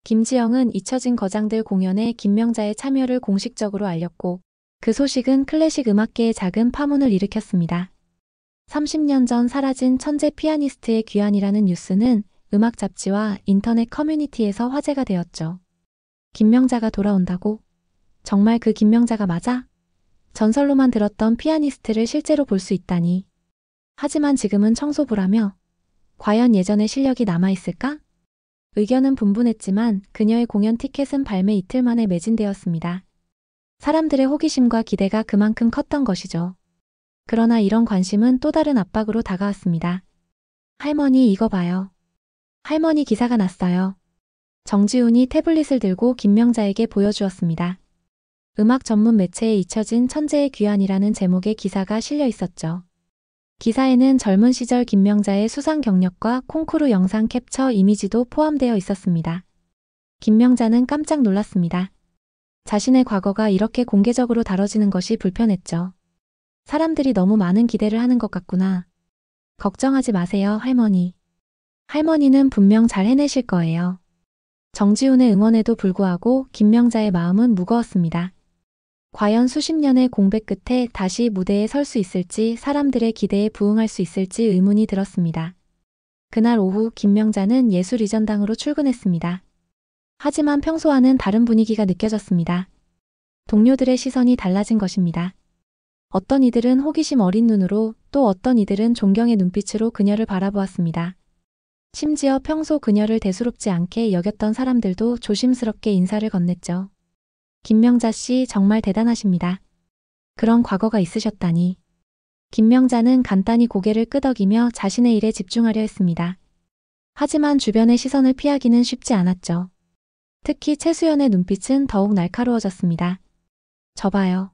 김지영은 잊혀진 거장들 공연에 김명자의 참여를 공식적으로 알렸고 그 소식은 클래식 음악계에 작은 파문을 일으켰습니다. 30년 전 사라진 천재 피아니스트의 귀환이라는 뉴스는 음악 잡지와 인터넷 커뮤니티에서 화제가 되었죠. 김명자가 돌아온다고? 정말 그 김명자가 맞아? 전설로만 들었던 피아니스트를 실제로 볼 수 있다니. 하지만 지금은 청소부라며 과연 예전의 실력이 남아있을까? 의견은 분분했지만 그녀의 공연 티켓은 발매 이틀 만에 매진되었습니다. 사람들의 호기심과 기대가 그만큼 컸던 것이죠. 그러나 이런 관심은 또 다른 압박으로 다가왔습니다. 할머니 이거 봐요. 할머니 기사가 났어요. 정지훈이 태블릿을 들고 김명자에게 보여주었습니다. 음악 전문 매체에 잊혀진 천재의 귀환이라는 제목의 기사가 실려 있었죠. 기사에는 젊은 시절 김명자의 수상 경력과 콩쿠르 영상 캡처 이미지도 포함되어 있었습니다. 김명자는 깜짝 놀랐습니다. 자신의 과거가 이렇게 공개적으로 다뤄지는 것이 불편했죠. 사람들이 너무 많은 기대를 하는 것 같구나. 걱정하지 마세요, 할머니. 할머니는 분명 잘 해내실 거예요. 정지훈의 응원에도 불구하고 김명자의 마음은 무거웠습니다. 과연 수십 년의 공백 끝에 다시 무대에 설 수 있을지 사람들의 기대에 부응할 수 있을지 의문이 들었습니다. 그날 오후 김명자는 예술이전당으로 출근했습니다. 하지만 평소와는 다른 분위기가 느껴졌습니다. 동료들의 시선이 달라진 것입니다. 어떤 이들은 호기심 어린 눈으로 또 어떤 이들은 존경의 눈빛으로 그녀를 바라보았습니다. 심지어 평소 그녀를 대수롭지 않게 여겼던 사람들도 조심스럽게 인사를 건넸죠. 김명자 씨 정말 대단하십니다. 그런 과거가 있으셨다니. 김명자는 간단히 고개를 끄덕이며 자신의 일에 집중하려 했습니다. 하지만 주변의 시선을 피하기는 쉽지 않았죠. 특히 최수연의 눈빛은 더욱 날카로워졌습니다. 저 봐요.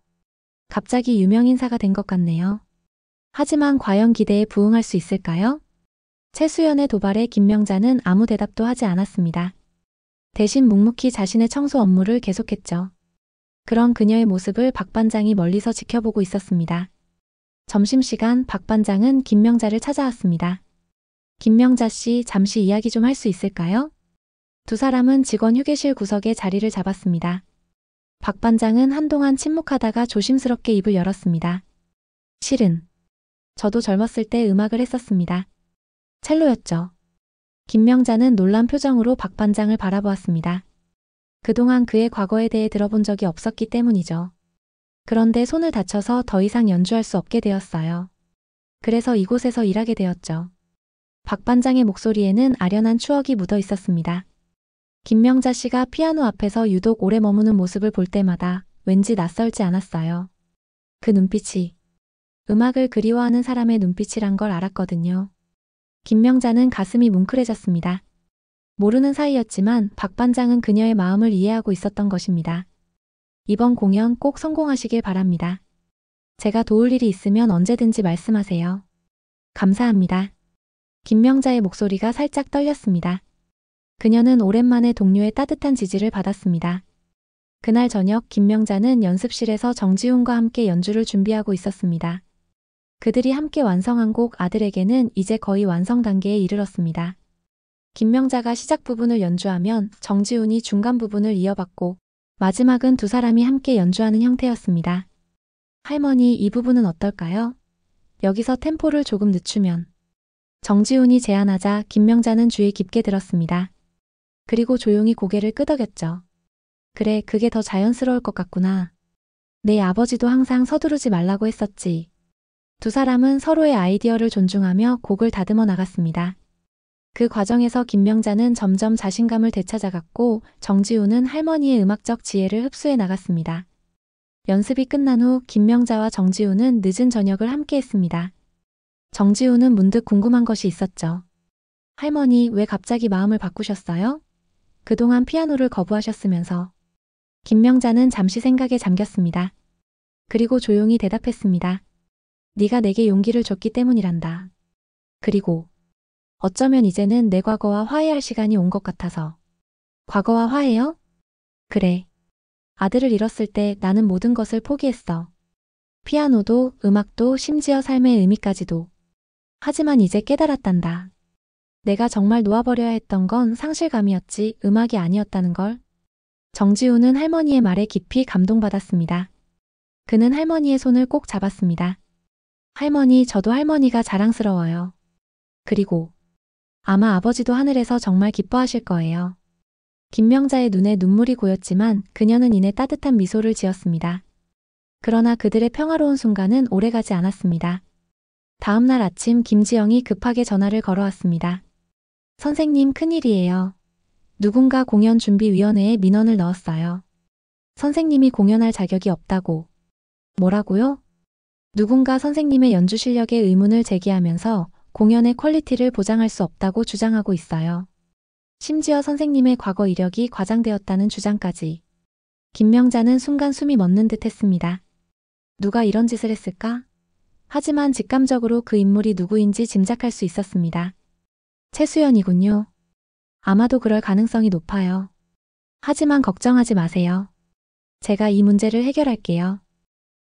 갑자기 유명 인사가 된 것 같네요. 하지만 과연 기대에 부응할 수 있을까요? 최수연의 도발에 김명자는 아무 대답도 하지 않았습니다. 대신 묵묵히 자신의 청소 업무를 계속했죠. 그런 그녀의 모습을 박 반장이 멀리서 지켜보고 있었습니다. 점심시간 박 반장은 김명자를 찾아왔습니다. 김명자 씨 잠시 이야기 좀 할 수 있을까요? 두 사람은 직원 휴게실 구석에 자리를 잡았습니다. 박 반장은 한동안 침묵하다가 조심스럽게 입을 열었습니다. 실은 저도 젊었을 때 음악을 했었습니다. 첼로였죠. 김명자는 놀란 표정으로 박 반장을 바라보았습니다. 그동안 그의 과거에 대해 들어본 적이 없었기 때문이죠. 그런데 손을 다쳐서 더 이상 연주할 수 없게 되었어요. 그래서 이곳에서 일하게 되었죠. 박 반장의 목소리에는 아련한 추억이 묻어 있었습니다. 김명자 씨가 피아노 앞에서 유독 오래 머무는 모습을 볼 때마다 왠지 낯설지 않았어요. 그 눈빛이 음악을 그리워하는 사람의 눈빛이란 걸 알았거든요. 김명자는 가슴이 뭉클해졌습니다. 모르는 사이였지만 박 반장은 그녀의 마음을 이해하고 있었던 것입니다. 이번 공연 꼭 성공하시길 바랍니다. 제가 도울 일이 있으면 언제든지 말씀하세요. 감사합니다. 김명자의 목소리가 살짝 떨렸습니다. 그녀는 오랜만에 동료의 따뜻한 지지를 받았습니다. 그날 저녁 김명자는 연습실에서 정지훈과 함께 연주를 준비하고 있었습니다. 그들이 함께 완성한 곡 아들에게는 이제 거의 완성 단계에 이르렀습니다. 김명자가 시작 부분을 연주하면 정지훈이 중간 부분을 이어받고 마지막은 두 사람이 함께 연주하는 형태였습니다. 할머니 이 부분은 어떨까요? 여기서 템포를 조금 늦추면. 정지훈이 제안하자 김명자는 주의 깊게 들었습니다. 그리고 조용히 고개를 끄덕였죠. 그래, 그게 더 자연스러울 것 같구나. 내 아버지도 항상 서두르지 말라고 했었지. 두 사람은 서로의 아이디어를 존중하며 곡을 다듬어 나갔습니다. 그 과정에서 김명자는 점점 자신감을 되찾아갔고 정지훈은 할머니의 음악적 지혜를 흡수해 나갔습니다. 연습이 끝난 후 김명자와 정지훈은 늦은 저녁을 함께 했습니다. 정지훈은 문득 궁금한 것이 있었죠. 할머니, 왜 갑자기 마음을 바꾸셨어요? 그동안 피아노를 거부하셨으면서. 김명자는 잠시 생각에 잠겼습니다. 그리고 조용히 대답했습니다. 네가 내게 용기를 줬기 때문이란다. 그리고 어쩌면 이제는 내 과거와 화해할 시간이 온 것 같아서. 과거와 화해요? 그래. 아들을 잃었을 때 나는 모든 것을 포기했어. 피아노도, 음악도, 심지어 삶의 의미까지도. 하지만 이제 깨달았단다. 내가 정말 놓아버려야 했던 건 상실감이었지 음악이 아니었다는 걸. 정지훈은 할머니의 말에 깊이 감동받았습니다. 그는 할머니의 손을 꼭 잡았습니다. 할머니, 저도 할머니가 자랑스러워요. 그리고 아마 아버지도 하늘에서 정말 기뻐하실 거예요. 김명자의 눈에 눈물이 고였지만 그녀는 이내 따뜻한 미소를 지었습니다. 그러나 그들의 평화로운 순간은 오래가지 않았습니다. 다음 날 아침 김지영이 급하게 전화를 걸어왔습니다. 선생님, 큰일이에요. 누군가 공연준비위원회에 민원을 넣었어요. 선생님이 공연할 자격이 없다고. 뭐라고요? 누군가 선생님의 연주 실력에 의문을 제기하면서 공연의 퀄리티를 보장할 수 없다고 주장하고 있어요. 심지어 선생님의 과거 이력이 과장되었다는 주장까지. 김명자는 순간 숨이 멎는 듯 했습니다. 누가 이런 짓을 했을까? 하지만 직감적으로 그 인물이 누구인지 짐작할 수 있었습니다. 최수연이군요. 아마도 그럴 가능성이 높아요. 하지만 걱정하지 마세요. 제가 이 문제를 해결할게요.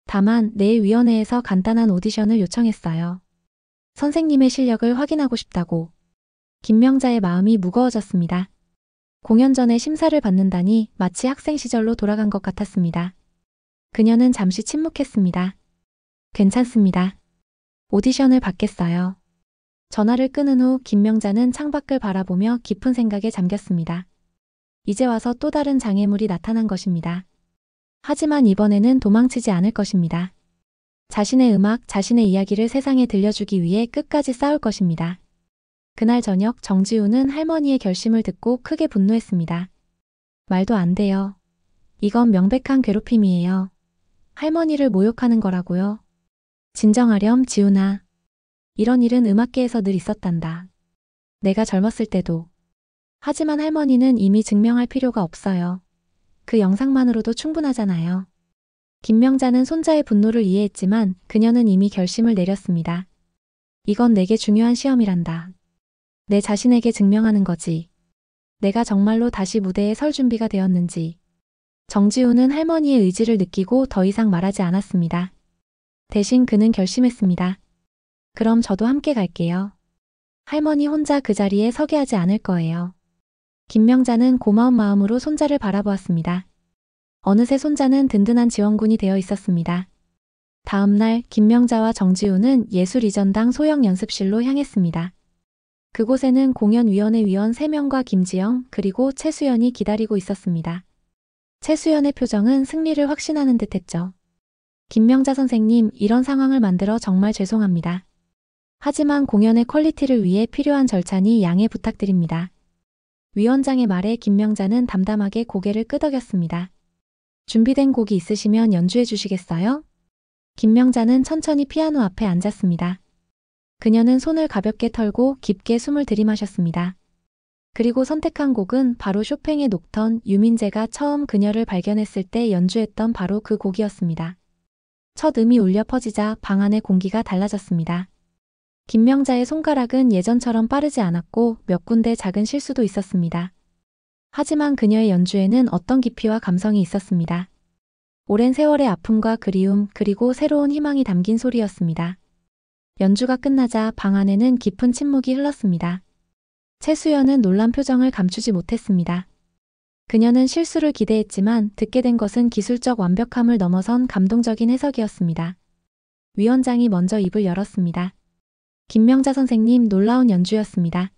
다만 내일 위원회에서 간단한 오디션을 요청했어요. 선생님의 실력을 확인하고 싶다고. 김명자의 마음이 무거워졌습니다. 공연 전에 심사를 받는다니 마치 학생 시절로 돌아간 것 같았습니다. 그녀는 잠시 침묵했습니다. 괜찮습니다. 오디션을 받겠어요. 전화를 끊은 후 김명자는 창밖을 바라보며 깊은 생각에 잠겼습니다. 이제 와서 또 다른 장애물이 나타난 것입니다. 하지만 이번에는 도망치지 않을 것입니다. 자신의 음악, 자신의 이야기를 세상에 들려주기 위해 끝까지 싸울 것입니다. 그날 저녁 정지훈은 할머니의 결심을 듣고 크게 분노했습니다. 말도 안 돼요. 이건 명백한 괴롭힘이에요. 할머니를 모욕하는 거라고요. 진정하렴, 지훈아. 이런 일은 음악계에서 늘 있었단다. 내가 젊었을 때도. 하지만 할머니는 이미 증명할 필요가 없어요. 그 영상만으로도 충분하잖아요. 김명자는 손자의 분노를 이해했지만 그녀는 이미 결심을 내렸습니다. 이건 내게 중요한 시험이란다. 내 자신에게 증명하는 거지. 내가 정말로 다시 무대에 설 준비가 되었는지. 정지훈은 할머니의 의지를 느끼고 더 이상 말하지 않았습니다. 대신 그는 결심했습니다. 그럼 저도 함께 갈게요. 할머니 혼자 그 자리에 서게 하지 않을 거예요. 김명자는 고마운 마음으로 손자를 바라보았습니다. 어느새 손자는 든든한 지원군이 되어 있었습니다. 다음 날 김명자와 정지훈은 예술이전당 소형 연습실로 향했습니다. 그곳에는 공연위원회 위원 3명과 김지영 그리고 최수연이 기다리고 있었습니다. 최수연의 표정은 승리를 확신하는 듯했죠. 김명자 선생님, 이런 상황을 만들어 정말 죄송합니다. 하지만 공연의 퀄리티를 위해 필요한 절차니 양해 부탁드립니다. 위원장의 말에 김명자는 담담하게 고개를 끄덕였습니다. 준비된 곡이 있으시면 연주해 주시겠어요? 김명자는 천천히 피아노 앞에 앉았습니다. 그녀는 손을 가볍게 털고 깊게 숨을 들이마셨습니다. 그리고 선택한 곡은 바로 쇼팽의 녹턴, 유민재가 처음 그녀를 발견했을 때 연주했던 바로 그 곡이었습니다. 첫 음이 울려 퍼지자 방 안의 공기가 달라졌습니다. 김명자의 손가락은 예전처럼 빠르지 않았고 몇 군데 작은 실수도 있었습니다. 하지만 그녀의 연주에는 어떤 깊이와 감성이 있었습니다. 오랜 세월의 아픔과 그리움 그리고 새로운 희망이 담긴 소리였습니다. 연주가 끝나자 방 안에는 깊은 침묵이 흘렀습니다. 최수연은 놀란 표정을 감추지 못했습니다. 그녀는 실수를 기대했지만 듣게 된 것은 기술적 완벽함을 넘어선 감동적인 해석이었습니다. 위원장이 먼저 입을 열었습니다. 김명자 선생님 놀라운 연주였습니다.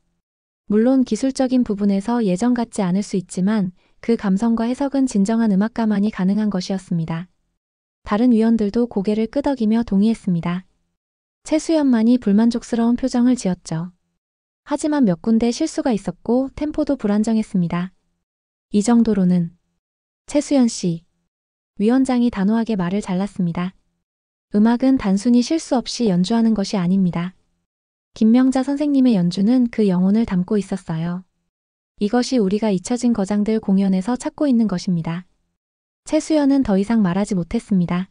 물론 기술적인 부분에서 예전 같지 않을 수 있지만 그 감성과 해석은 진정한 음악가만이 가능한 것이었습니다. 다른 위원들도 고개를 끄덕이며 동의했습니다. 최수연만이 불만족스러운 표정을 지었죠. 하지만 몇 군데 실수가 있었고 템포도 불안정했습니다. 이 정도로는 최수연 씨. 위원장이 단호하게 말을 잘랐습니다. 음악은 단순히 실수 없이 연주하는 것이 아닙니다. 김명자 선생님의 연주는 그 영혼을 담고 있었어요. 이것이 우리가 잊혀진 거장들 공연에서 찾고 있는 것입니다. 최수연은 더 이상 말하지 못했습니다.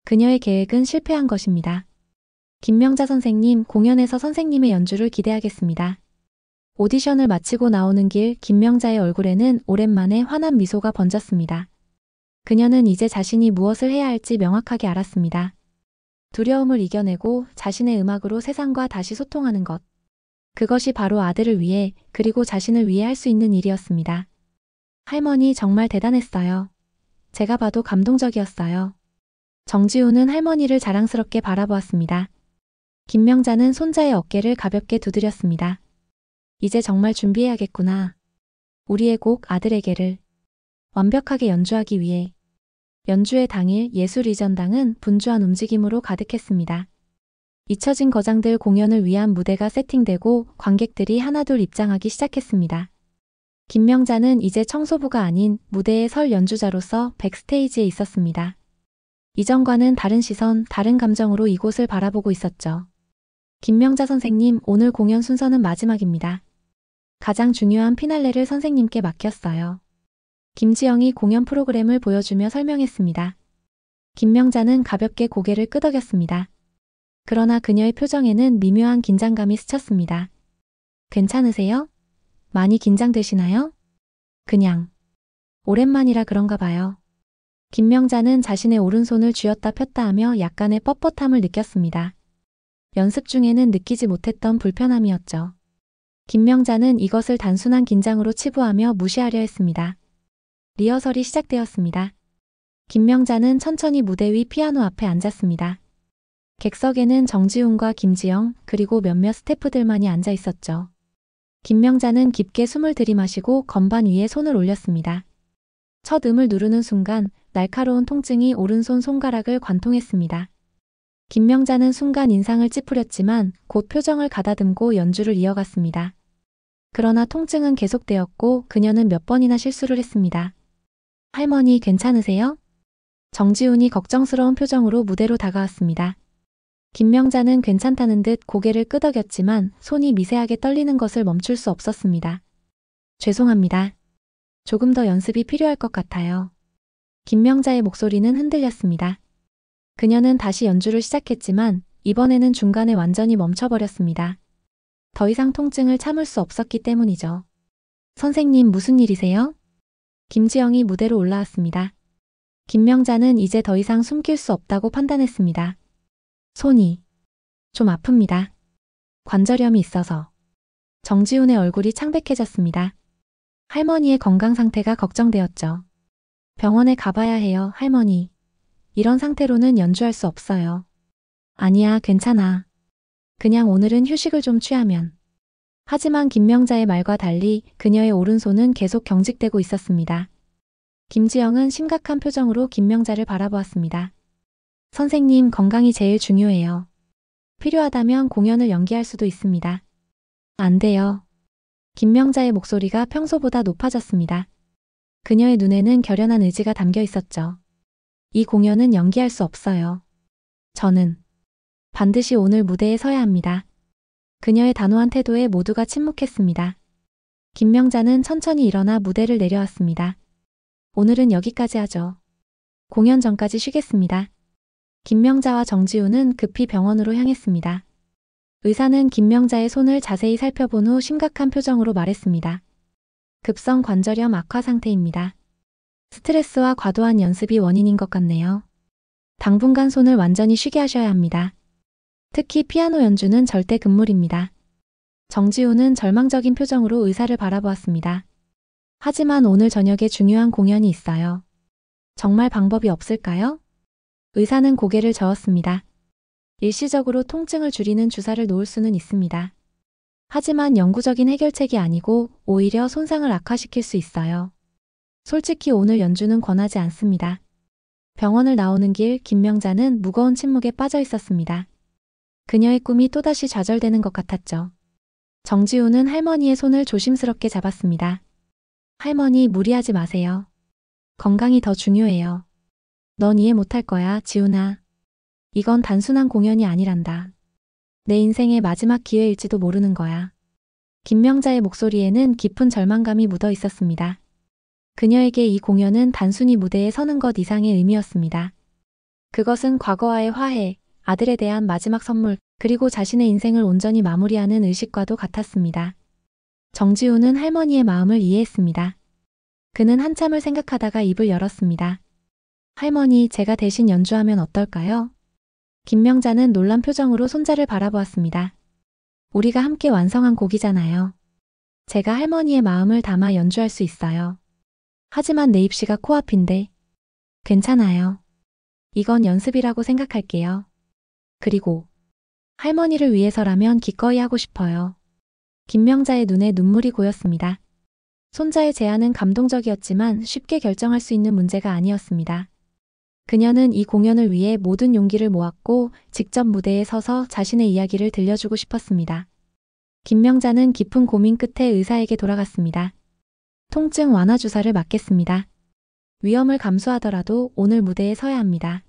그녀의 계획은 실패한 것입니다. 김명자 선생님, 공연에서 선생님의 연주를 기대하겠습니다. 오디션을 마치고 나오는 길 김명자의 얼굴에는 오랜만에 환한 미소가 번졌습니다. 그녀는 이제 자신이 무엇을 해야 할지 명확하게 알았습니다. 두려움을 이겨내고 자신의 음악으로 세상과 다시 소통하는 것. 그것이 바로 아들을 위해 그리고 자신을 위해 할 수 있는 일이었습니다. 할머니 정말 대단했어요. 제가 봐도 감동적이었어요. 정지우는 할머니를 자랑스럽게 바라보았습니다. 김명자는 손자의 어깨를 가볍게 두드렸습니다. 이제 정말 준비해야겠구나. 우리의 곡 아들에게를 완벽하게 연주하기 위해. 연주의 당일 예술 이전당은 분주한 움직임으로 가득했습니다. 잊혀진 거장들 공연을 위한 무대가 세팅되고 관객들이 하나둘 입장하기 시작했습니다. 김명자는 이제 청소부가 아닌 무대의 설 연주자로서 백스테이지에 있었습니다. 이전과는 다른 시선, 다른 감정으로 이곳을 바라보고 있었죠. 김명자 선생님, 오늘 공연 순서는 마지막입니다. 가장 중요한 피날레를 선생님께 맡겼어요. 김지영이 공연 프로그램을 보여주며 설명했습니다. 김명자는 가볍게 고개를 끄덕였습니다. 그러나 그녀의 표정에는 미묘한 긴장감이 스쳤습니다. 괜찮으세요? 많이 긴장되시나요? 그냥 오랜만이라 그런가 봐요. 김명자는 자신의 오른손을 쥐었다 폈다 하며 약간의 뻣뻣함을 느꼈습니다. 연습 중에는 느끼지 못했던 불편함이었죠. 김명자는 이것을 단순한 긴장으로 치부하며 무시하려 했습니다. 리허설이 시작되었습니다. 김명자는 천천히 무대 위 피아노 앞에 앉았습니다. 객석에는 정지훈과 김지영 그리고 몇몇 스태프들만이 앉아 있었죠. 김명자는 깊게 숨을 들이마시고 건반 위에 손을 올렸습니다. 첫 음을 누르는 순간 날카로운 통증이 오른손 손가락을 관통했습니다. 김명자는 순간 인상을 찌푸렸지만 곧 표정을 가다듬고 연주를 이어갔습니다. 그러나 통증은 계속되었고 그녀는 몇 번이나 실수를 했습니다. 할머니 괜찮으세요? 정지훈이 걱정스러운 표정으로 무대로 다가왔습니다. 김명자는 괜찮다는 듯 고개를 끄덕였지만 손이 미세하게 떨리는 것을 멈출 수 없었습니다. 죄송합니다. 조금 더 연습이 필요할 것 같아요. 김명자의 목소리는 흔들렸습니다. 그녀는 다시 연주를 시작했지만 이번에는 중간에 완전히 멈춰버렸습니다. 더 이상 통증을 참을 수 없었기 때문이죠. 선생님 무슨 일이세요? 김지영이 무대로 올라왔습니다. 김명자는 이제 더 이상 숨길 수 없다고 판단했습니다. 손이 좀 아픕니다. 관절염이 있어서. 정지훈의 얼굴이 창백해졌습니다. 할머니의 건강 상태가 걱정되었죠. 병원에 가봐야 해요, 할머니. 이런 상태로는 연주할 수 없어요. 아니야, 괜찮아. 그냥 오늘은 휴식을 좀 취하면. 하지만 김명자의 말과 달리 그녀의 오른손은 계속 경직되고 있었습니다. 김지영은 심각한 표정으로 김명자를 바라보았습니다. 선생님, 건강이 제일 중요해요. 필요하다면 공연을 연기할 수도 있습니다. 안 돼요. 김명자의 목소리가 평소보다 높아졌습니다. 그녀의 눈에는 결연한 의지가 담겨 있었죠. 이 공연은 연기할 수 없어요. 저는 반드시 오늘 무대에 서야 합니다. 그녀의 단호한 태도에 모두가 침묵했습니다. 김명자는 천천히 일어나 무대를 내려왔습니다. 오늘은 여기까지 하죠. 공연 전까지 쉬겠습니다. 김명자와 정지우는 급히 병원으로 향했습니다. 의사는 김명자의 손을 자세히 살펴본 후 심각한 표정으로 말했습니다. 급성 관절염 악화 상태입니다. 스트레스와 과도한 연습이 원인인 것 같네요. 당분간 손을 완전히 쉬게 하셔야 합니다. 특히 피아노 연주는 절대 금물입니다. 정지우는 절망적인 표정으로 의사를 바라보았습니다. 하지만 오늘 저녁에 중요한 공연이 있어요. 정말 방법이 없을까요? 의사는 고개를 저었습니다. 일시적으로 통증을 줄이는 주사를 놓을 수는 있습니다. 하지만 영구적인 해결책이 아니고 오히려 손상을 악화시킬 수 있어요. 솔직히 오늘 연주는 권하지 않습니다. 병원을 나오는 길 김명자는 무거운 침묵에 빠져 있었습니다. 그녀의 꿈이 또다시 좌절되는 것 같았죠. 정지우는 할머니의 손을 조심스럽게 잡았습니다. 할머니, 무리하지 마세요. 건강이 더 중요해요. 넌 이해 못할 거야, 지훈아. 이건 단순한 공연이 아니란다. 내 인생의 마지막 기회일지도 모르는 거야. 김명자의 목소리에는 깊은 절망감이 묻어 있었습니다. 그녀에게 이 공연은 단순히 무대에 서는 것 이상의 의미였습니다. 그것은 과거와의 화해, 아들에 대한 마지막 선물, 그리고 자신의 인생을 온전히 마무리하는 의식과도 같았습니다. 정지우는 할머니의 마음을 이해했습니다. 그는 한참을 생각하다가 입을 열었습니다. 할머니, 제가 대신 연주하면 어떨까요? 김명자는 놀란 표정으로 손자를 바라보았습니다. 우리가 함께 완성한 곡이잖아요. 제가 할머니의 마음을 담아 연주할 수 있어요. 하지만 내 입시가 코앞인데. 괜찮아요. 이건 연습이라고 생각할게요. 그리고 할머니를 위해서라면 기꺼이 하고 싶어요. 김명자의 눈에 눈물이 고였습니다. 손자의 제안은 감동적이었지만 쉽게 결정할 수 있는 문제가 아니었습니다. 그녀는 이 공연을 위해 모든 용기를 모았고 직접 무대에 서서 자신의 이야기를 들려주고 싶었습니다. 김명자는 깊은 고민 끝에 의사에게 돌아갔습니다. 통증 완화 주사를 맞겠습니다. 위험을 감수하더라도 오늘 무대에 서야 합니다.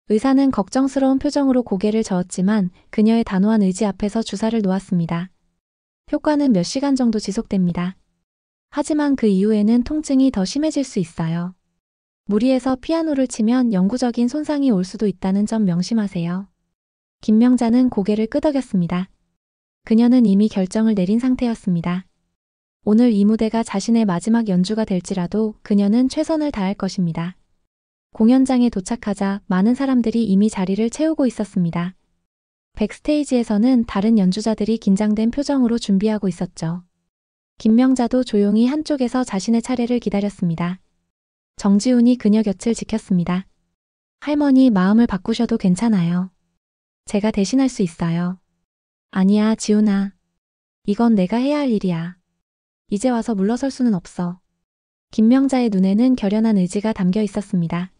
의사는 걱정스러운 표정으로 고개를 저었지만 그녀의 단호한 의지 앞에서 주사를 놓았습니다. 효과는 몇 시간 정도 지속됩니다. 하지만 그 이후에는 통증이 더 심해질 수 있어요. 무리해서 피아노를 치면 영구적인 손상이 올 수도 있다는 점 명심하세요. 김명자는 고개를 끄덕였습니다. 그녀는 이미 결정을 내린 상태였습니다. 오늘 이 무대가 자신의 마지막 연주가 될지라도 그녀는 최선을 다할 것입니다. 공연장에 도착하자 많은 사람들이 이미 자리를 채우고 있었습니다. 백스테이지에서는 다른 연주자들이 긴장된 표정으로 준비하고 있었죠. 김명자도 조용히 한쪽에서 자신의 차례를 기다렸습니다. 정지훈이 그녀 곁을 지켰습니다. 할머니, 마음을 바꾸셔도 괜찮아요. 제가 대신할 수 있어요. 아니야, 지훈아. 이건 내가 해야 할 일이야. 이제 와서 물러설 수는 없어. 김명자의 눈에는 결연한 의지가 담겨 있었습니다.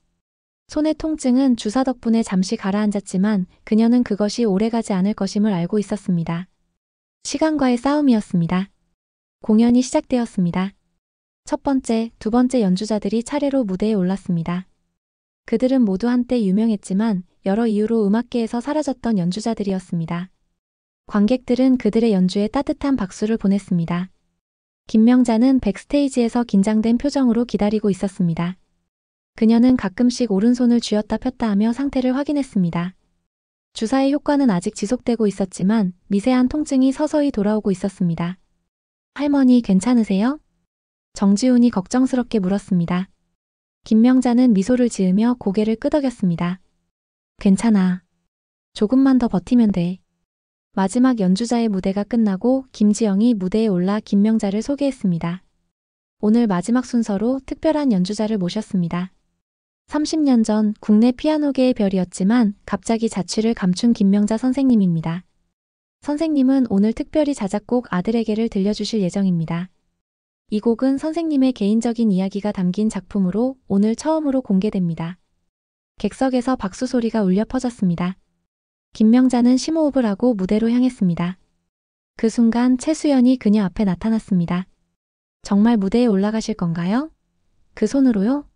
손의 통증은 주사 덕분에 잠시 가라앉았지만 그녀는 그것이 오래가지 않을 것임을 알고 있었습니다. 시간과의 싸움이었습니다. 공연이 시작되었습니다. 첫 번째, 두 번째 연주자들이 차례로 무대에 올랐습니다. 그들은 모두 한때 유명했지만 여러 이유로 음악계에서 사라졌던 연주자들이었습니다. 관객들은 그들의 연주에 따뜻한 박수를 보냈습니다. 김명자는 백스테이지에서 긴장된 표정으로 기다리고 있었습니다. 그녀는 가끔씩 오른손을 쥐었다 폈다 하며 상태를 확인했습니다. 주사의 효과는 아직 지속되고 있었지만 미세한 통증이 서서히 돌아오고 있었습니다. 할머니, 괜찮으세요? 정지훈이 걱정스럽게 물었습니다. 김명자는 미소를 지으며 고개를 끄덕였습니다. 괜찮아. 조금만 더 버티면 돼. 마지막 연주자의 무대가 끝나고 김지영이 무대에 올라 김명자를 소개했습니다. 오늘 마지막 순서로 특별한 연주자를 모셨습니다. 30년 전 국내 피아노계의 별이었지만 갑자기 자취를 감춘 김명자 선생님입니다. 선생님은 오늘 특별히 자작곡 아들에게를 들려주실 예정입니다. 이 곡은 선생님의 개인적인 이야기가 담긴 작품으로 오늘 처음으로 공개됩니다. 객석에서 박수 소리가 울려 퍼졌습니다. 김명자는 심호흡을 하고 무대로 향했습니다. 그 순간 최수연이 그녀 앞에 나타났습니다. 정말 무대에 올라가실 건가요? 그 손으로요?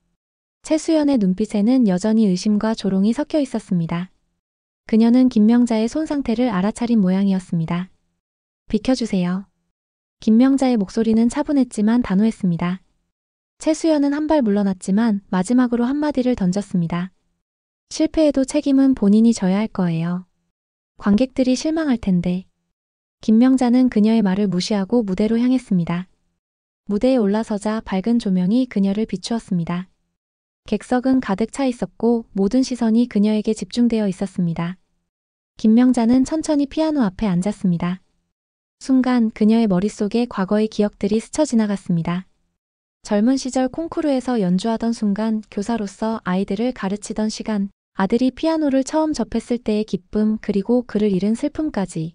최수연의 눈빛에는 여전히 의심과 조롱이 섞여 있었습니다. 그녀는 김명자의 손 상태를 알아차린 모양이었습니다. 비켜주세요. 김명자의 목소리는 차분했지만 단호했습니다. 최수연은 한 발 물러났지만 마지막으로 한마디를 던졌습니다. 실패해도 책임은 본인이 져야 할 거예요. 관객들이 실망할 텐데. 김명자는 그녀의 말을 무시하고 무대로 향했습니다. 무대에 올라서자 밝은 조명이 그녀를 비추었습니다. 객석은 가득 차 있었고 모든 시선이 그녀에게 집중되어 있었습니다. 김명자는 천천히 피아노 앞에 앉았습니다. 순간 그녀의 머릿속에 과거의 기억들이 스쳐 지나갔습니다. 젊은 시절 콩쿠르에서 연주하던 순간, 교사로서 아이들을 가르치던 시간, 아들이 피아노를 처음 접했을 때의 기쁨 그리고 그를 잃은 슬픔까지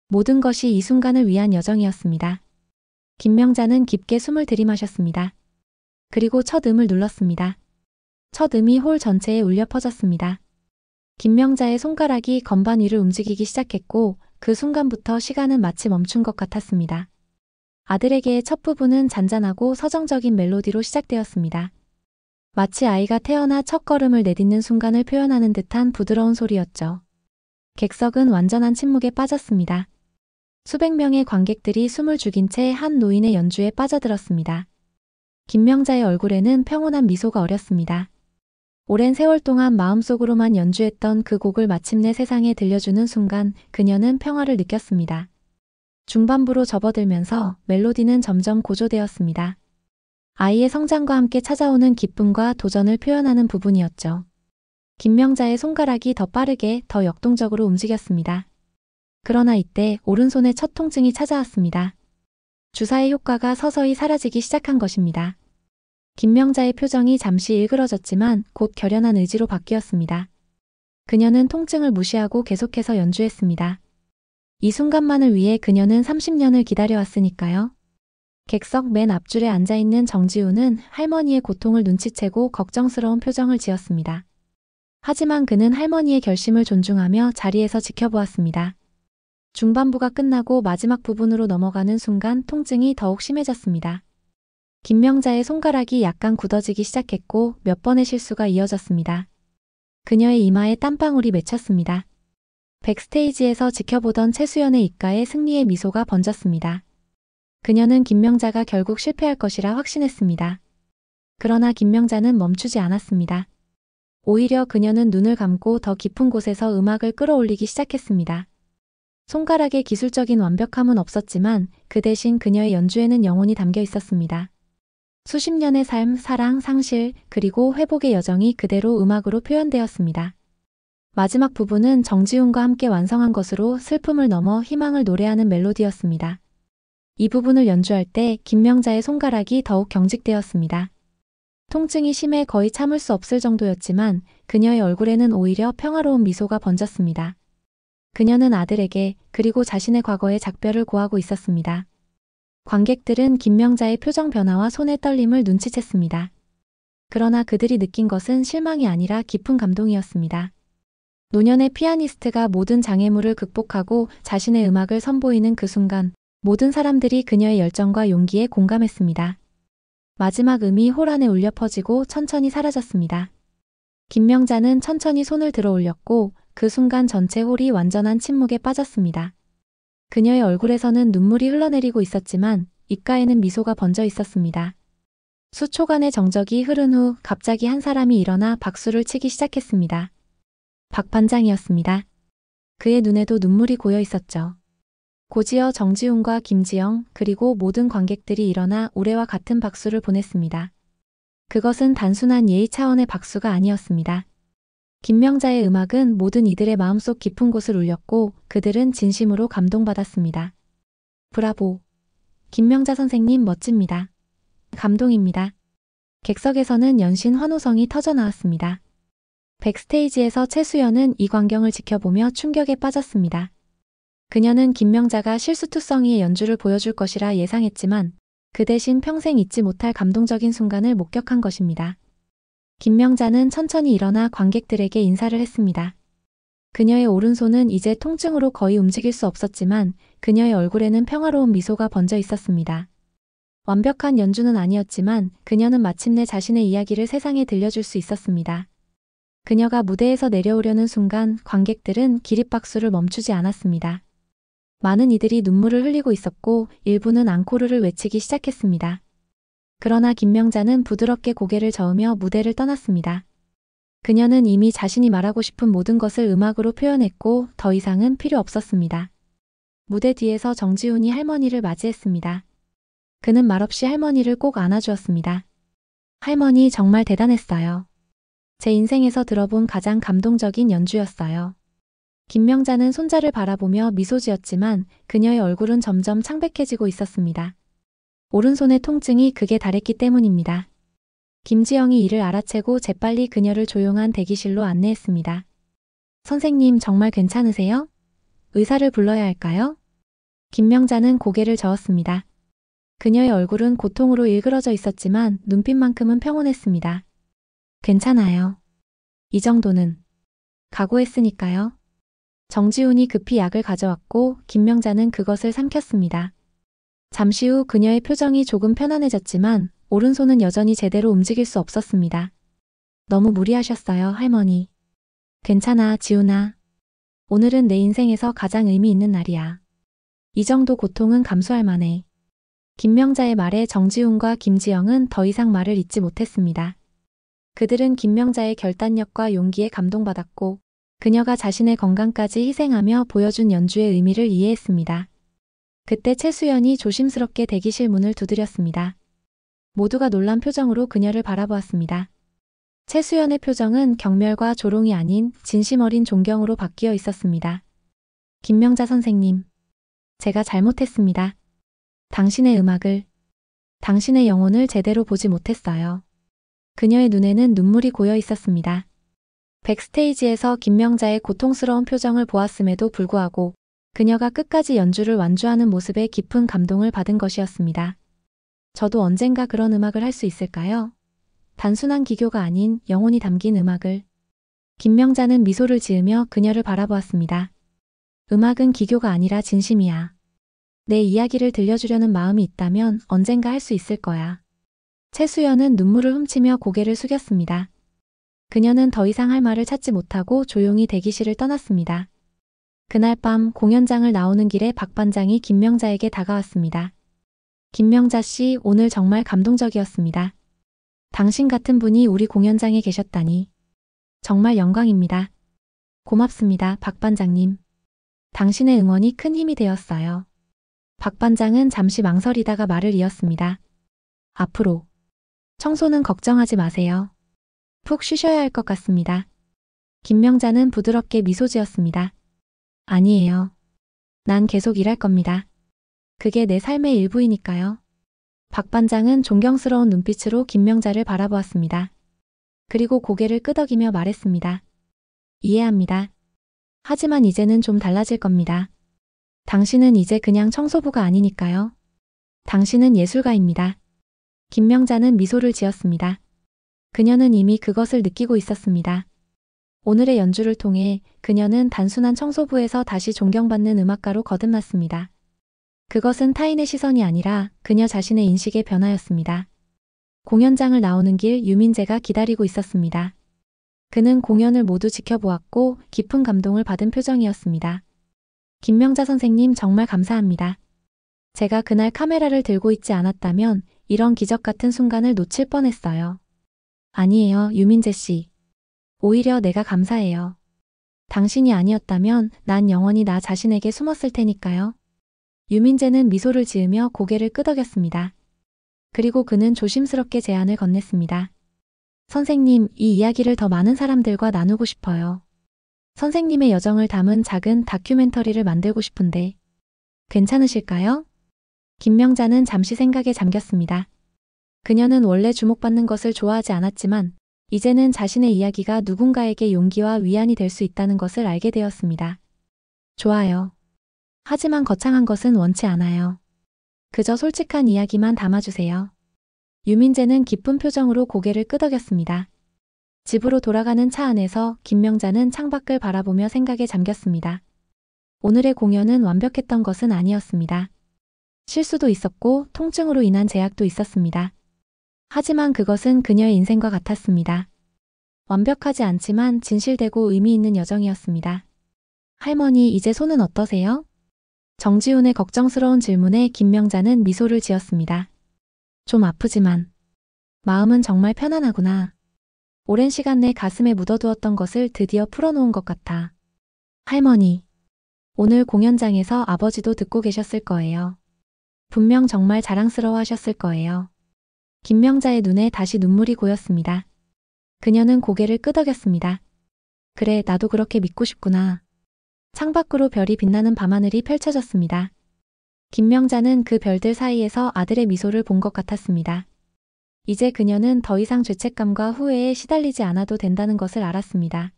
모든 것이 이 순간을 위한 여정이었습니다. 김명자는 깊게 숨을 들이마셨습니다. 그리고 첫 음을 눌렀습니다. 첫 음이 홀 전체에 울려 퍼졌습니다. 김명자의 손가락이 건반 위를 움직이기 시작했고 그 순간부터 시간은 마치 멈춘 것 같았습니다. 아들에게의 첫 부분은 잔잔하고 서정적인 멜로디로 시작되었습니다. 마치 아이가 태어나 첫걸음을 내딛는 순간을 표현하는 듯한 부드러운 소리였죠. 객석은 완전한 침묵에 빠졌습니다. 수백 명의 관객들이 숨을 죽인 채 한 노인의 연주에 빠져들었습니다. 김명자의 얼굴에는 평온한 미소가 어렸습니다. 오랜 세월 동안 마음속으로만 연주했던 그 곡을 마침내 세상에 들려주는 순간 그녀는 평화를 느꼈습니다. 중반부로 접어들면서 멜로디는 점점 고조되었습니다. 아이의 성장과 함께 찾아오는 기쁨과 도전을 표현하는 부분이었죠. 김명자의 손가락이 더 빠르게, 더 역동적으로 움직였습니다. 그러나 이때 오른손에 첫 통증이 찾아왔습니다. 주사의 효과가 서서히 사라지기 시작한 것입니다. 김명자의 표정이 잠시 일그러졌지만 곧 결연한 의지로 바뀌었습니다. 그녀는 통증을 무시하고 계속해서 연주했습니다. 이 순간만을 위해 그녀는 30년을 기다려왔으니까요. 객석 맨 앞줄에 앉아있는 정지우는 할머니의 고통을 눈치채고 걱정스러운 표정을 지었습니다. 하지만 그는 할머니의 결심을 존중하며 자리에서 지켜보았습니다. 중반부가 끝나고 마지막 부분으로 넘어가는 순간 통증이 더욱 심해졌습니다. 김명자의 손가락이 약간 굳어지기 시작했고 몇 번의 실수가 이어졌습니다. 그녀의 이마에 땀방울이 맺혔습니다. 백스테이지에서 지켜보던 최수연의 입가에 승리의 미소가 번졌습니다. 그녀는 김명자가 결국 실패할 것이라 확신했습니다. 그러나 김명자는 멈추지 않았습니다. 오히려 그녀는 눈을 감고 더 깊은 곳에서 음악을 끌어올리기 시작했습니다. 손가락의 기술적인 완벽함은 없었지만 그 대신 그녀의 연주에는 영혼이 담겨 있었습니다. 수십 년의 삶, 사랑, 상실, 그리고 회복의 여정이 그대로 음악으로 표현되었습니다. 마지막 부분은 정지훈과 함께 완성한 것으로 슬픔을 넘어 희망을 노래하는 멜로디였습니다. 이 부분을 연주할 때 김명자의 손가락이 더욱 경직되었습니다. 통증이 심해 거의 참을 수 없을 정도였지만 그녀의 얼굴에는 오히려 평화로운 미소가 번졌습니다. 그녀는 아들에게 그리고 자신의 과거에 작별을 고하고 있었습니다. 관객들은 김명자의 표정 변화와 손의 떨림을 눈치챘습니다. 그러나 그들이 느낀 것은 실망이 아니라 깊은 감동이었습니다. 노년의 피아니스트가 모든 장애물을 극복하고 자신의 음악을 선보이는 그 순간 모든 사람들이 그녀의 열정과 용기에 공감했습니다. 마지막 음이 홀 안에 울려 퍼지고 천천히 사라졌습니다. 김명자는 천천히 손을 들어 올렸고 그 순간 전체 홀이 완전한 침묵에 빠졌습니다. 그녀의 얼굴에서는 눈물이 흘러내리고 있었지만 입가에는 미소가 번져 있었습니다. 수초간의 정적이 흐른 후 갑자기 한 사람이 일어나 박수를 치기 시작했습니다. 박 반장이었습니다. 그의 눈에도 눈물이 고여 있었죠. 곧이어 정지훈과 김지영 그리고 모든 관객들이 일어나 우레와 같은 박수를 보냈습니다. 그것은 단순한 예의 차원의 박수가 아니었습니다. 김명자의 음악은 모든 이들의 마음속 깊은 곳을 울렸고 그들은 진심으로 감동받았습니다. 브라보! 김명자 선생님 멋집니다. 감동입니다. 객석에서는 연신 환호성이 터져나왔습니다. 백스테이지에서 최수연은 이 광경을 지켜보며 충격에 빠졌습니다. 그녀는 김명자가 실수투성이의 연주를 보여줄 것이라 예상했지만 그 대신 평생 잊지 못할 감동적인 순간을 목격한 것입니다. 김명자는 천천히 일어나 관객들에게 인사를 했습니다. 그녀의 오른손은 이제 통증으로 거의 움직일 수 없었지만 그녀의 얼굴에는 평화로운 미소가 번져 있었습니다. 완벽한 연주는 아니었지만 그녀는 마침내 자신의 이야기를 세상에 들려줄 수 있었습니다. 그녀가 무대에서 내려오려는 순간 관객들은 기립박수를 멈추지 않았습니다. 많은 이들이 눈물을 흘리고 있었고 일부는 앙코르를 외치기 시작했습니다. 그러나 김명자는 부드럽게 고개를 저으며 무대를 떠났습니다. 그녀는 이미 자신이 말하고 싶은 모든 것을 음악으로 표현했고 더 이상은 필요 없었습니다. 무대 뒤에서 정지훈이 할머니를 맞이했습니다. 그는 말없이 할머니를 꼭 안아주었습니다. 할머니 정말 대단했어요. 제 인생에서 들어본 가장 감동적인 연주였어요. 김명자는 손자를 바라보며 미소 지었지만 그녀의 얼굴은 점점 창백해지고 있었습니다. 오른손의 통증이 극에 달했기 때문입니다. 김지영이 이를 알아채고 재빨리 그녀를 조용한 대기실로 안내했습니다. 선생님 정말 괜찮으세요? 의사를 불러야 할까요? 김명자는 고개를 저었습니다. 그녀의 얼굴은 고통으로 일그러져 있었지만 눈빛만큼은 평온했습니다. 괜찮아요. 이 정도는. 각오했으니까요. 정지훈이 급히 약을 가져왔고 김명자는 그것을 삼켰습니다. 잠시 후 그녀의 표정이 조금 편안해졌지만 오른손은 여전히 제대로 움직일 수 없었습니다. 너무 무리하셨어요, 할머니. 괜찮아, 지훈아. 오늘은 내 인생에서 가장 의미 있는 날이야. 이 정도 고통은 감수할 만해. 김명자의 말에 정지훈과 김지영은 더 이상 말을 잇지 못했습니다. 그들은 김명자의 결단력과 용기에 감동받았고 그녀가 자신의 건강까지 희생하며 보여준 연주의 의미를 이해했습니다. 그때 최수연이 조심스럽게 대기실 문을 두드렸습니다. 모두가 놀란 표정으로 그녀를 바라보았습니다. 최수연의 표정은 경멸과 조롱이 아닌 진심 어린 존경으로 바뀌어 있었습니다. 김명자 선생님, 제가 잘못했습니다. 당신의 음악을, 당신의 영혼을 제대로 보지 못했어요. 그녀의 눈에는 눈물이 고여 있었습니다. 백스테이지에서 김명자의 고통스러운 표정을 보았음에도 불구하고 그녀가 끝까지 연주를 완주하는 모습에 깊은 감동을 받은 것이었습니다. 저도 언젠가 그런 음악을 할 수 있을까요? 단순한 기교가 아닌 영혼이 담긴 음악을. 김명자는 미소를 지으며 그녀를 바라보았습니다. 음악은 기교가 아니라 진심이야. 내 이야기를 들려주려는 마음이 있다면 언젠가 할 수 있을 거야. 최수연은 눈물을 훔치며 고개를 숙였습니다. 그녀는 더 이상 할 말을 찾지 못하고 조용히 대기실을 떠났습니다. 그날 밤 공연장을 나오는 길에 박 반장이 김명자에게 다가왔습니다. 김명자 씨, 오늘 정말 감동적이었습니다. 당신 같은 분이 우리 공연장에 계셨다니. 정말 영광입니다. 고맙습니다, 박 반장님. 당신의 응원이 큰 힘이 되었어요. 박 반장은 잠시 망설이다가 말을 이었습니다. 앞으로 청소는 걱정하지 마세요. 푹 쉬셔야 할 것 같습니다. 김명자는 부드럽게 미소 지었습니다. 아니에요. 난 계속 일할 겁니다. 그게 내 삶의 일부이니까요. 박 반장은 존경스러운 눈빛으로 김명자를 바라보았습니다. 그리고 고개를 끄덕이며 말했습니다. 이해합니다. 하지만 이제는 좀 달라질 겁니다. 당신은 이제 그냥 청소부가 아니니까요. 당신은 예술가입니다. 김명자는 미소를 지었습니다. 그녀는 이미 그것을 느끼고 있었습니다. 오늘의 연주를 통해 그녀는 단순한 청소부에서 다시 존경받는 음악가로 거듭났습니다. 그것은 타인의 시선이 아니라 그녀 자신의 인식의 변화였습니다. 공연장을 나오는 길 유민재가 기다리고 있었습니다. 그는 공연을 모두 지켜보았고 깊은 감동을 받은 표정이었습니다. 김명자 선생님 정말 감사합니다. 제가 그날 카메라를 들고 있지 않았다면 이런 기적 같은 순간을 놓칠 뻔했어요. 아니에요, 유민재 씨. 오히려 내가 감사해요. 당신이 아니었다면 난 영원히 나 자신에게 숨었을 테니까요. 유민재는 미소를 지으며 고개를 끄덕였습니다. 그리고 그는 조심스럽게 제안을 건넸습니다. 선생님, 이 이야기를 더 많은 사람들과 나누고 싶어요. 선생님의 여정을 담은 작은 다큐멘터리를 만들고 싶은데 괜찮으실까요? 김명자는 잠시 생각에 잠겼습니다. 그녀는 원래 주목받는 것을 좋아하지 않았지만 이제는 자신의 이야기가 누군가에게 용기와 위안이 될 수 있다는 것을 알게 되었습니다. 좋아요. 하지만 거창한 것은 원치 않아요. 그저 솔직한 이야기만 담아주세요. 유민재는 기쁜 표정으로 고개를 끄덕였습니다. 집으로 돌아가는 차 안에서 김명자는 창밖을 바라보며 생각에 잠겼습니다. 오늘의 공연은 완벽했던 것은 아니었습니다. 실수도 있었고 통증으로 인한 제약도 있었습니다. 하지만 그것은 그녀의 인생과 같았습니다. 완벽하지 않지만 진실되고 의미 있는 여정이었습니다. 할머니, 이제 손은 어떠세요? 정지훈의 걱정스러운 질문에 김명자는 미소를 지었습니다. 좀 아프지만 마음은 정말 편안하구나. 오랜 시간 내 가슴에 묻어두었던 것을 드디어 풀어놓은 것 같아. 할머니, 오늘 공연장에서 아버지도 듣고 계셨을 거예요. 분명 정말 자랑스러워하셨을 거예요. 김명자의 눈에 다시 눈물이 고였습니다. 그녀는 고개를 끄덕였습니다. 그래, 나도 그렇게 믿고 싶구나. 창밖으로 별이 빛나는 밤하늘이 펼쳐졌습니다. 김명자는 그 별들 사이에서 아들의 미소를 본 것 같았습니다. 이제 그녀는 더 이상 죄책감과 후회에 시달리지 않아도 된다는 것을 알았습니다.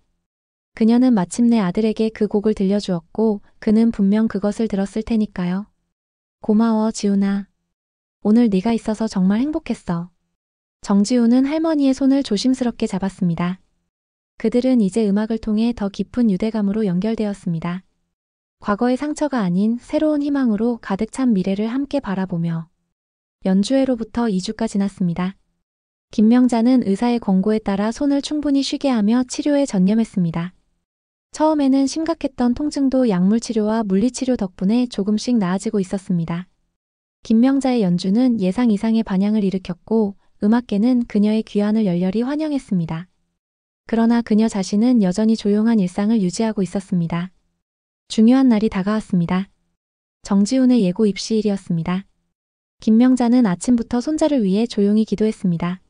그녀는 마침내 아들에게 그 곡을 들려주었고 그는 분명 그것을 들었을 테니까요. 고마워, 지훈아. 오늘 네가 있어서 정말 행복했어. 정지훈은 할머니의 손을 조심스럽게 잡았습니다. 그들은 이제 음악을 통해 더 깊은 유대감으로 연결되었습니다. 과거의 상처가 아닌 새로운 희망으로 가득 찬 미래를 함께 바라보며 연주회로부터 2주가 지났습니다. 김명자는 의사의 권고에 따라 손을 충분히 쉬게 하며 치료에 전념했습니다. 처음에는 심각했던 통증도 약물 치료와 물리치료 덕분에 조금씩 나아지고 있었습니다. 김명자의 연주는 예상 이상의 반향을 일으켰고 음악계는 그녀의 귀환을 열렬히 환영했습니다. 그러나 그녀 자신은 여전히 조용한 일상을 유지하고 있었습니다. 중요한 날이 다가왔습니다. 정지훈의 예고 입시일이었습니다. 김명자는 아침부터 손자를 위해 조용히 기도했습니다.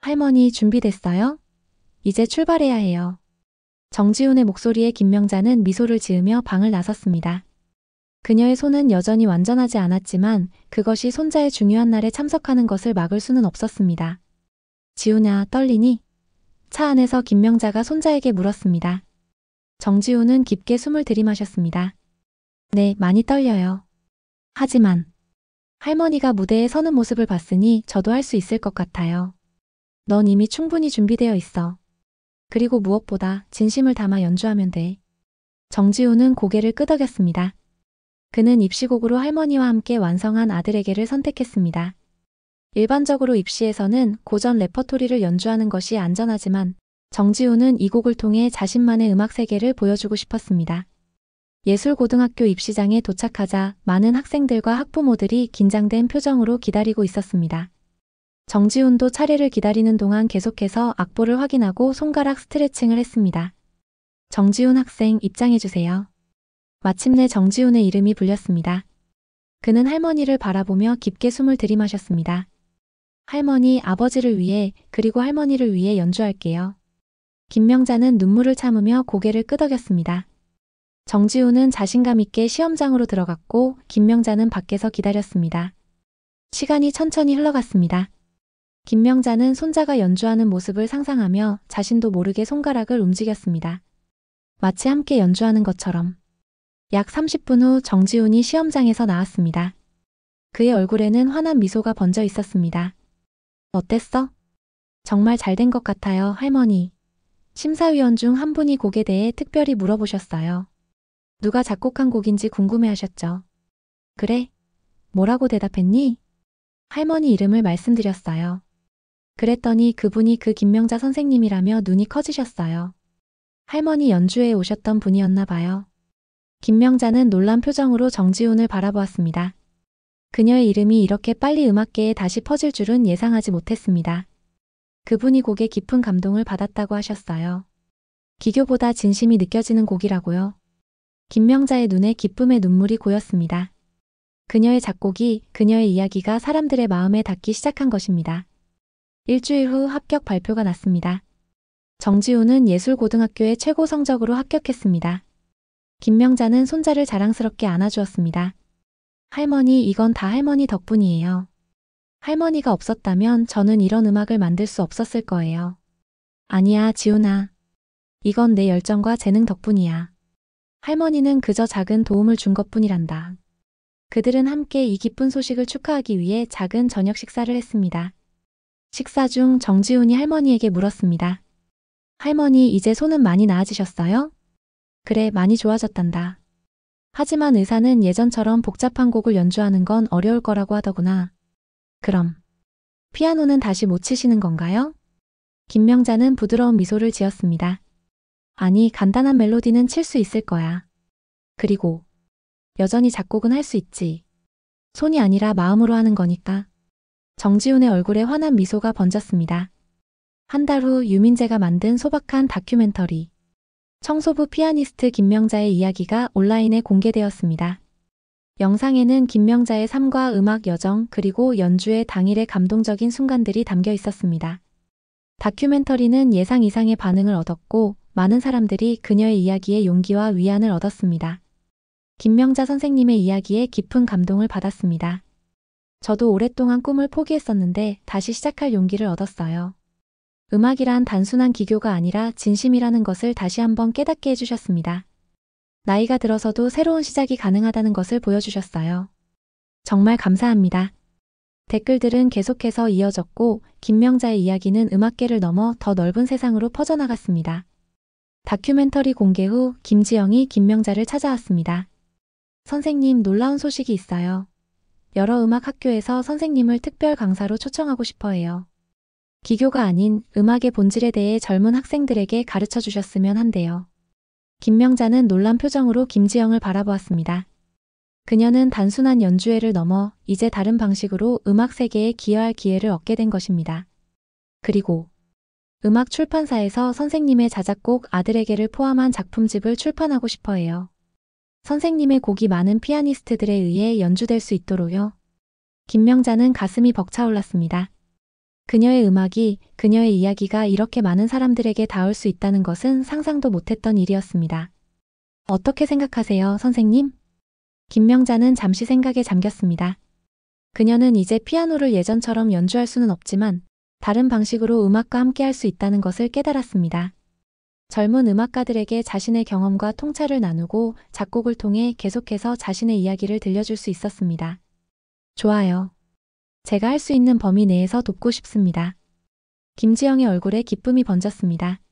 할머니 준비됐어요? 이제 출발해야 해요. 정지훈의 목소리에 김명자는 미소를 지으며 방을 나섰습니다. 그녀의 손은 여전히 완전하지 않았지만 그것이 손자의 중요한 날에 참석하는 것을 막을 수는 없었습니다. 지훈아, 떨리니? 차 안에서 김명자가 손자에게 물었습니다. 정지훈은 깊게 숨을 들이마셨습니다. 네, 많이 떨려요. 하지만 할머니가 무대에 서는 모습을 봤으니 저도 할 수 있을 것 같아요. 넌 이미 충분히 준비되어 있어. 그리고 무엇보다 진심을 담아 연주하면 돼. 정지훈은 고개를 끄덕였습니다. 그는 입시곡으로 할머니와 함께 완성한 아들에게를 선택했습니다. 일반적으로 입시에서는 고전 레퍼토리를 연주하는 것이 안전하지만 정지훈은 이 곡을 통해 자신만의 음악 세계를 보여주고 싶었습니다. 예술고등학교 입시장에 도착하자 많은 학생들과 학부모들이 긴장된 표정으로 기다리고 있었습니다. 정지훈도 차례를 기다리는 동안 계속해서 악보를 확인하고 손가락 스트레칭을 했습니다. 정지훈 학생 입장해주세요. 마침내 정지훈의 이름이 불렸습니다. 그는 할머니를 바라보며 깊게 숨을 들이마셨습니다. 할머니, 아버지를 위해 그리고 할머니를 위해 연주할게요. 김명자는 눈물을 참으며 고개를 끄덕였습니다. 정지훈은 자신감 있게 시험장으로 들어갔고 김명자는 밖에서 기다렸습니다. 시간이 천천히 흘러갔습니다. 김명자는 손자가 연주하는 모습을 상상하며 자신도 모르게 손가락을 움직였습니다. 마치 함께 연주하는 것처럼. 약 30분 후 정지훈이 시험장에서 나왔습니다. 그의 얼굴에는 환한 미소가 번져 있었습니다. 어땠어? 정말 잘 된 것 같아요, 할머니. 심사위원 중 한 분이 곡에 대해 특별히 물어보셨어요. 누가 작곡한 곡인지 궁금해하셨죠. 그래? 뭐라고 대답했니? 할머니 이름을 말씀드렸어요. 그랬더니 그분이 그 김명자 선생님이라며 눈이 커지셨어요. 할머니 연주회에 오셨던 분이었나 봐요. 김명자는 놀란 표정으로 정지훈을 바라보았습니다. 그녀의 이름이 이렇게 빨리 음악계에 다시 퍼질 줄은 예상하지 못했습니다. 그분이 곡에 깊은 감동을 받았다고 하셨어요. 기교보다 진심이 느껴지는 곡이라고요. 김명자의 눈에 기쁨의 눈물이 고였습니다. 그녀의 작곡이, 그녀의 이야기가 사람들의 마음에 닿기 시작한 것입니다. 일주일 후 합격 발표가 났습니다. 정지훈은 예술고등학교의 최고 성적으로 합격했습니다. 김명자는 손자를 자랑스럽게 안아주었습니다. 할머니, 이건 다 할머니 덕분이에요. 할머니가 없었다면 저는 이런 음악을 만들 수 없었을 거예요. 아니야, 지훈아. 이건 내 열정과 재능 덕분이야. 할머니는 그저 작은 도움을 준 것뿐이란다. 그들은 함께 이 기쁜 소식을 축하하기 위해 작은 저녁 식사를 했습니다. 식사 중 정지훈이 할머니에게 물었습니다. 할머니, 이제 손은 많이 나아지셨어요? 그래, 많이 좋아졌단다. 하지만 의사는 예전처럼 복잡한 곡을 연주하는 건 어려울 거라고 하더구나. 그럼 피아노는 다시 못 치시는 건가요? 김명자는 부드러운 미소를 지었습니다. 아니, 간단한 멜로디는 칠 수 있을 거야. 그리고 여전히 작곡은 할 수 있지. 손이 아니라 마음으로 하는 거니까. 정지훈의 얼굴에 환한 미소가 번졌습니다. 한 달 후 유민재가 만든 소박한 다큐멘터리. 청소부 피아니스트 김명자의 이야기가 온라인에 공개되었습니다. 영상에는 김명자의 삶과 음악 여정 그리고 연주의 당일의 감동적인 순간들이 담겨 있었습니다. 다큐멘터리는 예상 이상의 반응을 얻었고 많은 사람들이 그녀의 이야기에 용기와 위안을 얻었습니다. 김명자 선생님의 이야기에 깊은 감동을 받았습니다. 저도 오랫동안 꿈을 포기했었는데 다시 시작할 용기를 얻었어요. 음악이란 단순한 기교가 아니라 진심이라는 것을 다시 한번 깨닫게 해주셨습니다. 나이가 들어서도 새로운 시작이 가능하다는 것을 보여주셨어요. 정말 감사합니다. 댓글들은 계속해서 이어졌고 김명자의 이야기는 음악계를 넘어 더 넓은 세상으로 퍼져나갔습니다. 다큐멘터리 공개 후 김지영이 김명자를 찾아왔습니다. 선생님, 놀라운 소식이 있어요. 여러 음악 학교에서 선생님을 특별 강사로 초청하고 싶어 해요. 기교가 아닌 음악의 본질에 대해 젊은 학생들에게 가르쳐 주셨으면 한대요. 김명자는 놀란 표정으로 김지영을 바라보았습니다. 그녀는 단순한 연주회를 넘어 이제 다른 방식으로 음악 세계에 기여할 기회를 얻게 된 것입니다. 그리고 음악 출판사에서 선생님의 자작곡 아들에게를 포함한 작품집을 출판하고 싶어 해요. 선생님의 곡이 많은 피아니스트들에 의해 연주될 수 있도록요. 김명자는 가슴이 벅차올랐습니다. 그녀의 음악이, 그녀의 이야기가 이렇게 많은 사람들에게 닿을 수 있다는 것은 상상도 못했던 일이었습니다. 어떻게 생각하세요, 선생님? 김명자는 잠시 생각에 잠겼습니다. 그녀는 이제 피아노를 예전처럼 연주할 수는 없지만 다른 방식으로 음악과 함께 할 수 있다는 것을 깨달았습니다. 젊은 음악가들에게 자신의 경험과 통찰을 나누고 작곡을 통해 계속해서 자신의 이야기를 들려줄 수 있었습니다. 좋아요. 제가 할 수 있는 범위 내에서 돕고 싶습니다. 김지영의 얼굴에 기쁨이 번졌습니다.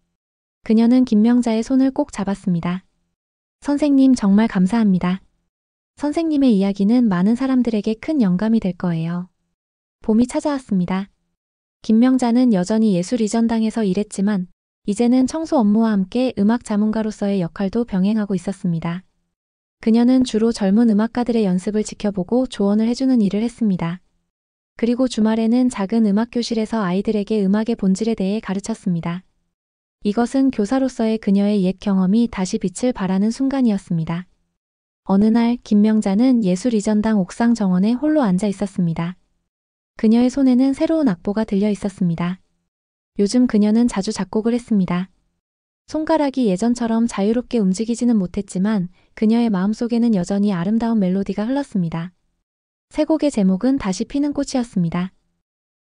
그녀는 김명자의 손을 꼭 잡았습니다. 선생님, 정말 감사합니다. 선생님의 이야기는 많은 사람들에게 큰 영감이 될 거예요. 봄이 찾아왔습니다. 김명자는 여전히 예술이전당에서 일했지만 이제는 청소 업무와 함께 음악 자문가로서의 역할도 병행하고 있었습니다. 그녀는 주로 젊은 음악가들의 연습을 지켜보고 조언을 해주는 일을 했습니다. 그리고 주말에는 작은 음악교실에서 아이들에게 음악의 본질에 대해 가르쳤습니다. 이것은 교사로서의 그녀의 옛 경험이 다시 빛을 발하는 순간이었습니다. 어느 날 김명자는 예술이전당 옥상 정원에 홀로 앉아 있었습니다. 그녀의 손에는 새로운 악보가 들려 있었습니다. 요즘 그녀는 자주 작곡을 했습니다. 손가락이 예전처럼 자유롭게 움직이지는 못했지만 그녀의 마음속에는 여전히 아름다운 멜로디가 흘렀습니다. 새 곡의 제목은 다시 피는 꽃이었습니다.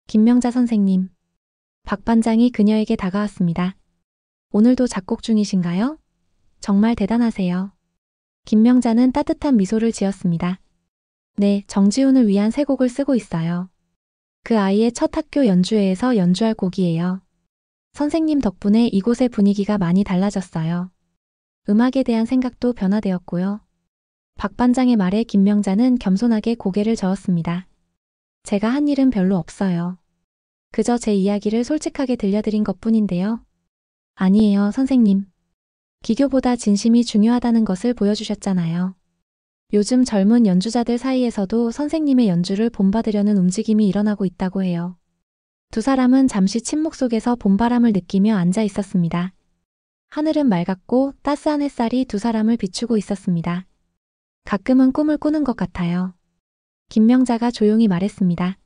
김명자 선생님. 박 반장이 그녀에게 다가왔습니다. 오늘도 작곡 중이신가요? 정말 대단하세요. 김명자는 따뜻한 미소를 지었습니다. 네, 정지훈을 위한 새 곡을 쓰고 있어요. 그 아이의 첫 학교 연주회에서 연주할 곡이에요. 선생님 덕분에 이곳의 분위기가 많이 달라졌어요. 음악에 대한 생각도 변화되었고요. 박 반장의 말에 김명자는 겸손하게 고개를 저었습니다. 제가 한 일은 별로 없어요. 그저 제 이야기를 솔직하게 들려드린 것뿐인데요. 아니에요, 선생님. 기교보다 진심이 중요하다는 것을 보여주셨잖아요. 요즘 젊은 연주자들 사이에서도 선생님의 연주를 본받으려는 움직임이 일어나고 있다고 해요. 두 사람은 잠시 침묵 속에서 봄바람을 느끼며 앉아 있었습니다. 하늘은 맑았고 따스한 햇살이 두 사람을 비추고 있었습니다. 가끔은 꿈을 꾸는 것 같아요. 김명자가 조용히 말했습니다.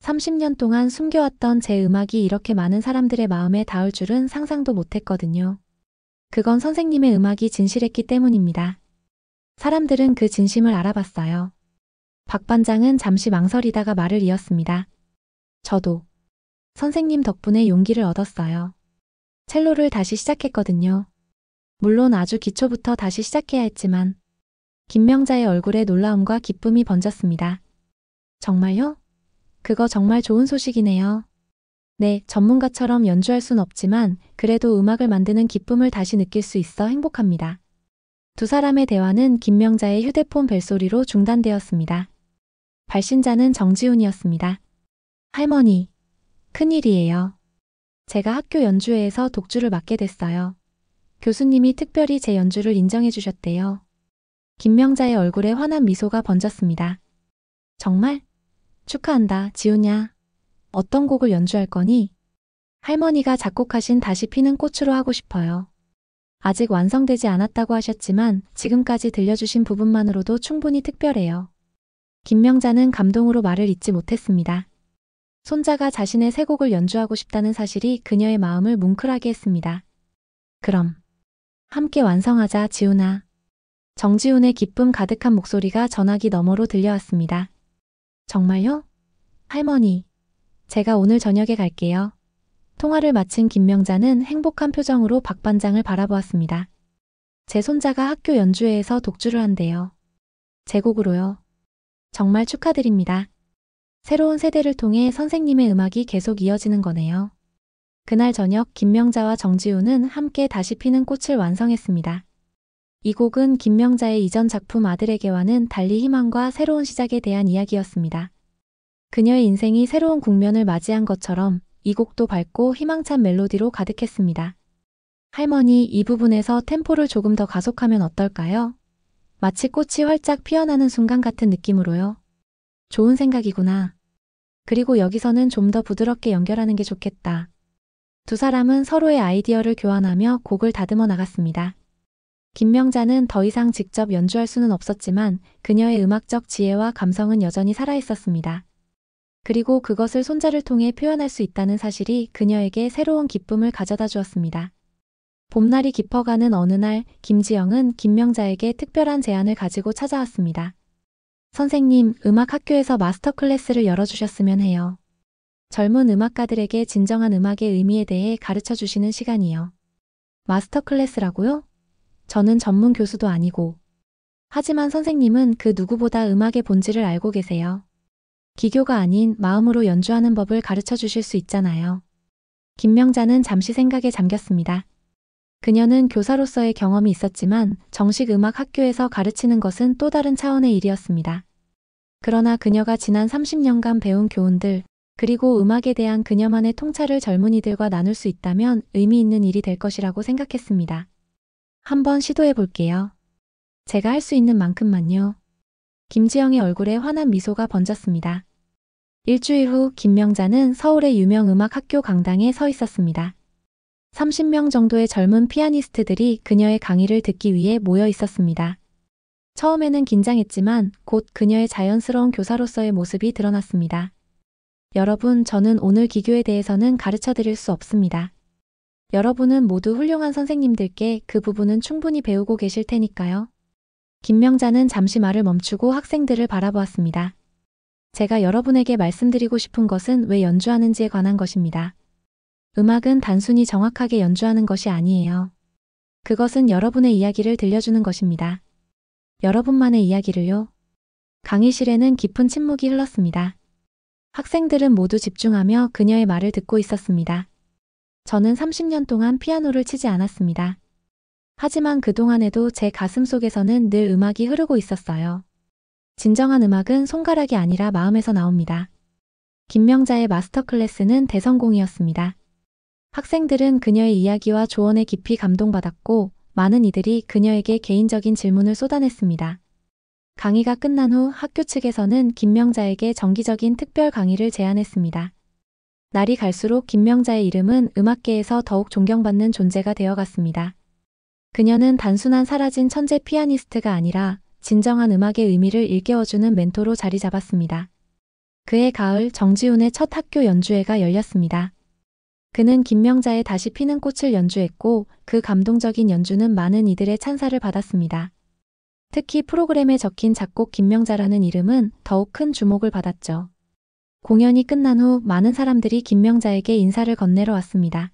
30년 동안 숨겨왔던 제 음악이 이렇게 많은 사람들의 마음에 닿을 줄은 상상도 못했거든요. 그건 선생님의 음악이 진실했기 때문입니다. 사람들은 그 진심을 알아봤어요. 박 반장은 잠시 망설이다가 말을 이었습니다. 저도 선생님 덕분에 용기를 얻었어요. 첼로를 다시 시작했거든요. 물론 아주 기초부터 다시 시작해야 했지만 김명자의 얼굴에 놀라움과 기쁨이 번졌습니다. 정말요? 그거 정말 좋은 소식이네요. 네, 전문가처럼 연주할 순 없지만 그래도 음악을 만드는 기쁨을 다시 느낄 수 있어 행복합니다. 두 사람의 대화는 김명자의 휴대폰 벨소리로 중단되었습니다. 발신자는 정지훈이었습니다. 할머니, 큰일이에요. 제가 학교 연주회에서 독주를 맡게 됐어요. 교수님이 특별히 제 연주를 인정해 주셨대요. 김명자의 얼굴에 환한 미소가 번졌습니다. 정말? 축하한다, 지훈야. 어떤 곡을 연주할 거니? 할머니가 작곡하신 다시 피는 꽃으로 하고 싶어요. 아직 완성되지 않았다고 하셨지만 지금까지 들려주신 부분만으로도 충분히 특별해요. 김명자는 감동으로 말을 잇지 못했습니다. 손자가 자신의 새 곡을 연주하고 싶다는 사실이 그녀의 마음을 뭉클하게 했습니다. 그럼 함께 완성하자, 지훈아. 정지훈의 기쁨 가득한 목소리가 전화기 너머로 들려왔습니다. 정말요? 할머니, 제가 오늘 저녁에 갈게요. 통화를 마친 김명자는 행복한 표정으로 박 반장을 바라보았습니다. 제 손자가 학교 연주회에서 독주를 한대요. 제 곡으로요. 정말 축하드립니다. 새로운 세대를 통해 선생님의 음악이 계속 이어지는 거네요. 그날 저녁 김명자와 정지우는 함께 다시 피는 꽃을 완성했습니다. 이 곡은 김명자의 이전 작품 아들에게와는 달리 희망과 새로운 시작에 대한 이야기였습니다. 그녀의 인생이 새로운 국면을 맞이한 것처럼 이 곡도 밝고 희망찬 멜로디로 가득했습니다. 할머니, 이 부분에서 템포를 조금 더 가속하면 어떨까요? 마치 꽃이 활짝 피어나는 순간 같은 느낌으로요. 좋은 생각이구나. 그리고 여기서는 좀 더 부드럽게 연결하는 게 좋겠다. 두 사람은 서로의 아이디어를 교환하며 곡을 다듬어 나갔습니다. 김명자는 더 이상 직접 연주할 수는 없었지만 그녀의 음악적 지혜와 감성은 여전히 살아있었습니다. 그리고 그것을 손자를 통해 표현할 수 있다는 사실이 그녀에게 새로운 기쁨을 가져다 주었습니다. 봄날이 깊어가는 어느 날 김지영은 김명자에게 특별한 제안을 가지고 찾아왔습니다. 선생님, 음악 학교에서 마스터 클래스를 열어주셨으면 해요. 젊은 음악가들에게 진정한 음악의 의미에 대해 가르쳐 주시는 시간이요. 마스터 클래스라고요? 저는 전문 교수도 아니고. 하지만 선생님은 그 누구보다 음악의 본질을 알고 계세요. 기교가 아닌 마음으로 연주하는 법을 가르쳐 주실 수 있잖아요. 김명자는 잠시 생각에 잠겼습니다. 그녀는 교사로서의 경험이 있었지만 정식 음악 학교에서 가르치는 것은 또 다른 차원의 일이었습니다. 그러나 그녀가 지난 30년간 배운 교훈들, 그리고 음악에 대한 그녀만의 통찰을 젊은이들과 나눌 수 있다면 의미 있는 일이 될 것이라고 생각했습니다. 한번 시도해 볼게요. 제가 할 수 있는 만큼만요. 김지영의 얼굴에 환한 미소가 번졌습니다. 일주일 후 김명자는 서울의 유명 음악 학교 강당에 서 있었습니다. 30명 정도의 젊은 피아니스트들이 그녀의 강의를 듣기 위해 모여 있었습니다. 처음에는 긴장했지만 곧 그녀의 자연스러운 교사로서의 모습이 드러났습니다. 여러분, 저는 오늘 기교에 대해서는 가르쳐 드릴 수 없습니다. 여러분은 모두 훌륭한 선생님들께 그 부분은 충분히 배우고 계실 테니까요. 김명자는 잠시 말을 멈추고 학생들을 바라보았습니다. 제가 여러분에게 말씀드리고 싶은 것은 왜 연주하는지에 관한 것입니다. 음악은 단순히 정확하게 연주하는 것이 아니에요. 그것은 여러분의 이야기를 들려주는 것입니다. 여러분만의 이야기를요. 강의실에는 깊은 침묵이 흘렀습니다. 학생들은 모두 집중하며 그녀의 말을 듣고 있었습니다. 저는 30년 동안 피아노를 치지 않았습니다. 하지만 그동안에도 제 가슴 속에서는 늘 음악이 흐르고 있었어요. 진정한 음악은 손가락이 아니라 마음에서 나옵니다. 김명자의 마스터 클래스는 대성공이었습니다. 학생들은 그녀의 이야기와 조언에 깊이 감동받았고 많은 이들이 그녀에게 개인적인 질문을 쏟아냈습니다. 강의가 끝난 후 학교 측에서는 김명자에게 정기적인 특별 강의를 제안했습니다. 날이 갈수록 김명자의 이름은 음악계에서 더욱 존경받는 존재가 되어갔습니다. 그녀는 단순한 사라진 천재 피아니스트가 아니라 진정한 음악의 의미를 일깨워주는 멘토로 자리 잡았습니다. 그해 가을 정지훈의 첫 학교 연주회가 열렸습니다. 그는 김명자의 다시 피는 꽃을 연주했고 그 감동적인 연주는 많은 이들의 찬사를 받았습니다. 특히 프로그램에 적힌 작곡 김명자라는 이름은 더욱 큰 주목을 받았죠. 공연이 끝난 후 많은 사람들이 김명자에게 인사를 건네러 왔습니다.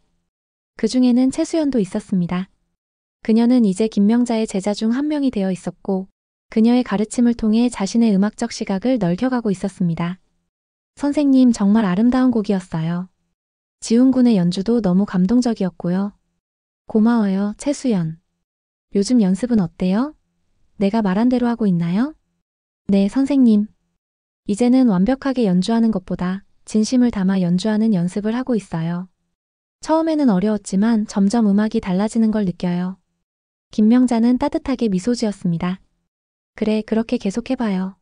그 중에는 최수연도 있었습니다. 그녀는 이제 김명자의 제자 중 한 명이 되어 있었고 그녀의 가르침을 통해 자신의 음악적 시각을 넓혀가고 있었습니다. 선생님, 정말 아름다운 곡이었어요. 지훈 군의 연주도 너무 감동적이었고요. 고마워요, 최수연. 요즘 연습은 어때요? 내가 말한 대로 하고 있나요? 네, 선생님. 이제는 완벽하게 연주하는 것보다 진심을 담아 연주하는 연습을 하고 있어요. 처음에는 어려웠지만 점점 음악이 달라지는 걸 느껴요. 김명자는 따뜻하게 미소 지었습니다. 그래, 그렇게 계속해봐요.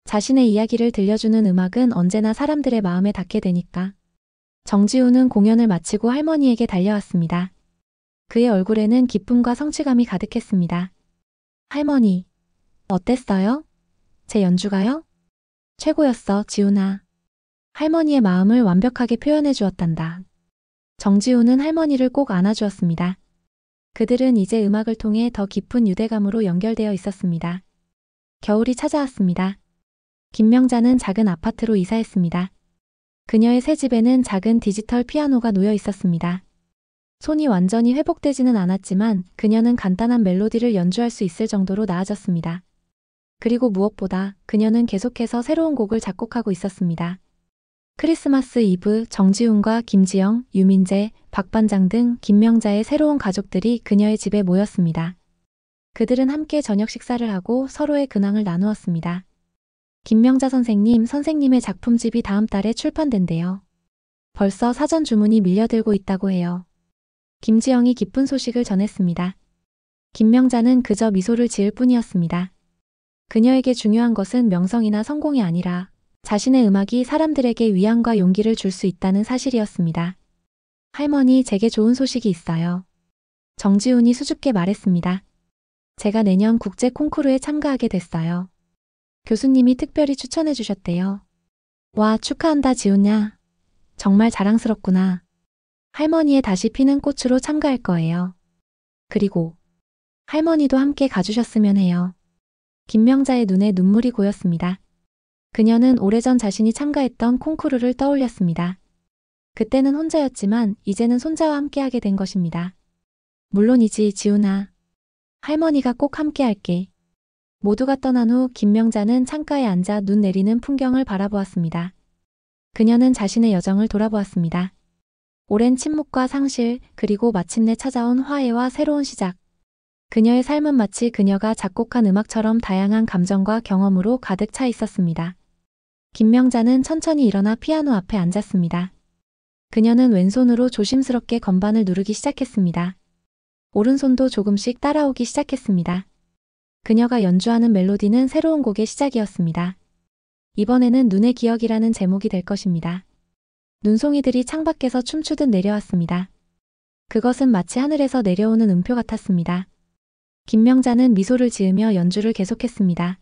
자신의 이야기를 들려주는 음악은 언제나 사람들의 마음에 닿게 되니까. 정지우는 공연을 마치고 할머니에게 달려왔습니다. 그의 얼굴에는 기쁨과 성취감이 가득했습니다. 할머니, 어땠어요? 제 연주가요? 최고였어, 지훈아. 할머니의 마음을 완벽하게 표현해 주었단다. 정지우는 할머니를 꼭 안아주었습니다. 그들은 이제 음악을 통해 더 깊은 유대감으로 연결되어 있었습니다. 겨울이 찾아왔습니다. 김명자는 작은 아파트로 이사했습니다. 그녀의 새 집에는 작은 디지털 피아노가 놓여 있었습니다. 손이 완전히 회복되지는 않았지만 그녀는 간단한 멜로디를 연주할 수 있을 정도로 나아졌습니다. 그리고 무엇보다 그녀는 계속해서 새로운 곡을 작곡하고 있었습니다. 크리스마스 이브 정지훈과 김지영, 유민재, 박반장 등 김명자의 새로운 가족들이 그녀의 집에 모였습니다. 그들은 함께 저녁 식사를 하고 서로의 근황을 나누었습니다. 김명자 선생님의 작품집이 다음 달에 출판된대요. 벌써 사전 주문이 밀려들고 있다고 해요. 김지영이 기쁜 소식을 전했습니다. 김명자는 그저 미소를 지을 뿐이었습니다. 그녀에게 중요한 것은 명성이나 성공이 아니라 자신의 음악이 사람들에게 위안과 용기를 줄 수 있다는 사실이었습니다. 할머니, 제게 좋은 소식이 있어요. 정지훈이 수줍게 말했습니다. 제가 내년 국제 콩쿠르에 참가하게 됐어요. 교수님이 특별히 추천해 주셨대요. 와, 축하한다 지훈야. 정말 자랑스럽구나. 할머니의 다시 피는 꽃으로 참가할 거예요. 그리고 할머니도 함께 가주셨으면 해요. 김명자의 눈에 눈물이 고였습니다. 그녀는 오래전 자신이 참가했던 콩쿠르를 떠올렸습니다. 그때는 혼자였지만 이제는 손자와 함께하게 된 것입니다. 물론이지 지훈아. 할머니가 꼭 함께할게. 모두가 떠난 후 김명자는 창가에 앉아 눈 내리는 풍경을 바라보았습니다. 그녀는 자신의 여정을 돌아보았습니다. 오랜 침묵과 상실, 그리고 마침내 찾아온 화해와 새로운 시작. 그녀의 삶은 마치 그녀가 작곡한 음악처럼 다양한 감정과 경험으로 가득 차 있었습니다. 김명자는 천천히 일어나 피아노 앞에 앉았습니다. 그녀는 왼손으로 조심스럽게 건반을 누르기 시작했습니다. 오른손도 조금씩 따라오기 시작했습니다. 그녀가 연주하는 멜로디는 새로운 곡의 시작이었습니다. 이번에는 눈의 기억이라는 제목이 될 것입니다. 눈송이들이 창밖에서 춤추듯 내려왔습니다. 그것은 마치 하늘에서 내려오는 음표 같았습니다. 김명자는 미소를 지으며 연주를 계속했습니다.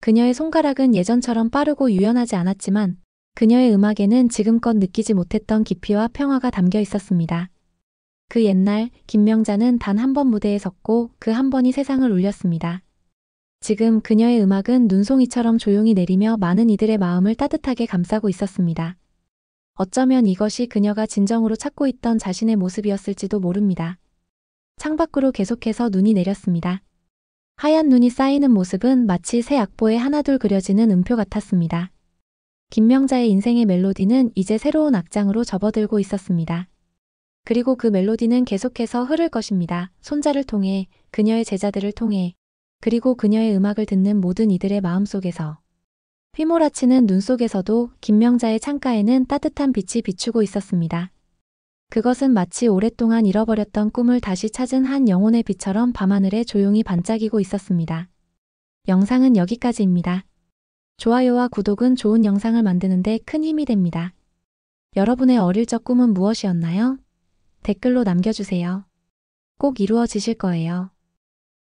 그녀의 손가락은 예전처럼 빠르고 유연하지 않았지만 그녀의 음악에는 지금껏 느끼지 못했던 깊이와 평화가 담겨 있었습니다. 그 옛날 김명자는 단 한 번 무대에 섰고 그 한 번이 세상을 울렸습니다. 지금 그녀의 음악은 눈송이처럼 조용히 내리며 많은 이들의 마음을 따뜻하게 감싸고 있었습니다. 어쩌면 이것이 그녀가 진정으로 찾고 있던 자신의 모습이었을지도 모릅니다. 창밖으로 계속해서 눈이 내렸습니다. 하얀 눈이 쌓이는 모습은 마치 새 악보에 하나둘 그려지는 음표 같았습니다. 김명자의 인생의 멜로디는 이제 새로운 악장으로 접어들고 있었습니다. 그리고 그 멜로디는 계속해서 흐를 것입니다. 손자를 통해, 그녀의 제자들을 통해, 그리고 그녀의 음악을 듣는 모든 이들의 마음속에서. 휘몰아치는 눈 속에서도 김명자의 창가에는 따뜻한 빛이 비추고 있었습니다. 그것은 마치 오랫동안 잃어버렸던 꿈을 다시 찾은 한 영혼의 빛처럼 밤하늘에 조용히 반짝이고 있었습니다. 영상은 여기까지입니다. 좋아요와 구독은 좋은 영상을 만드는 데 큰 힘이 됩니다. 여러분의 어릴 적 꿈은 무엇이었나요? 댓글로 남겨주세요. 꼭 이루어지실 거예요.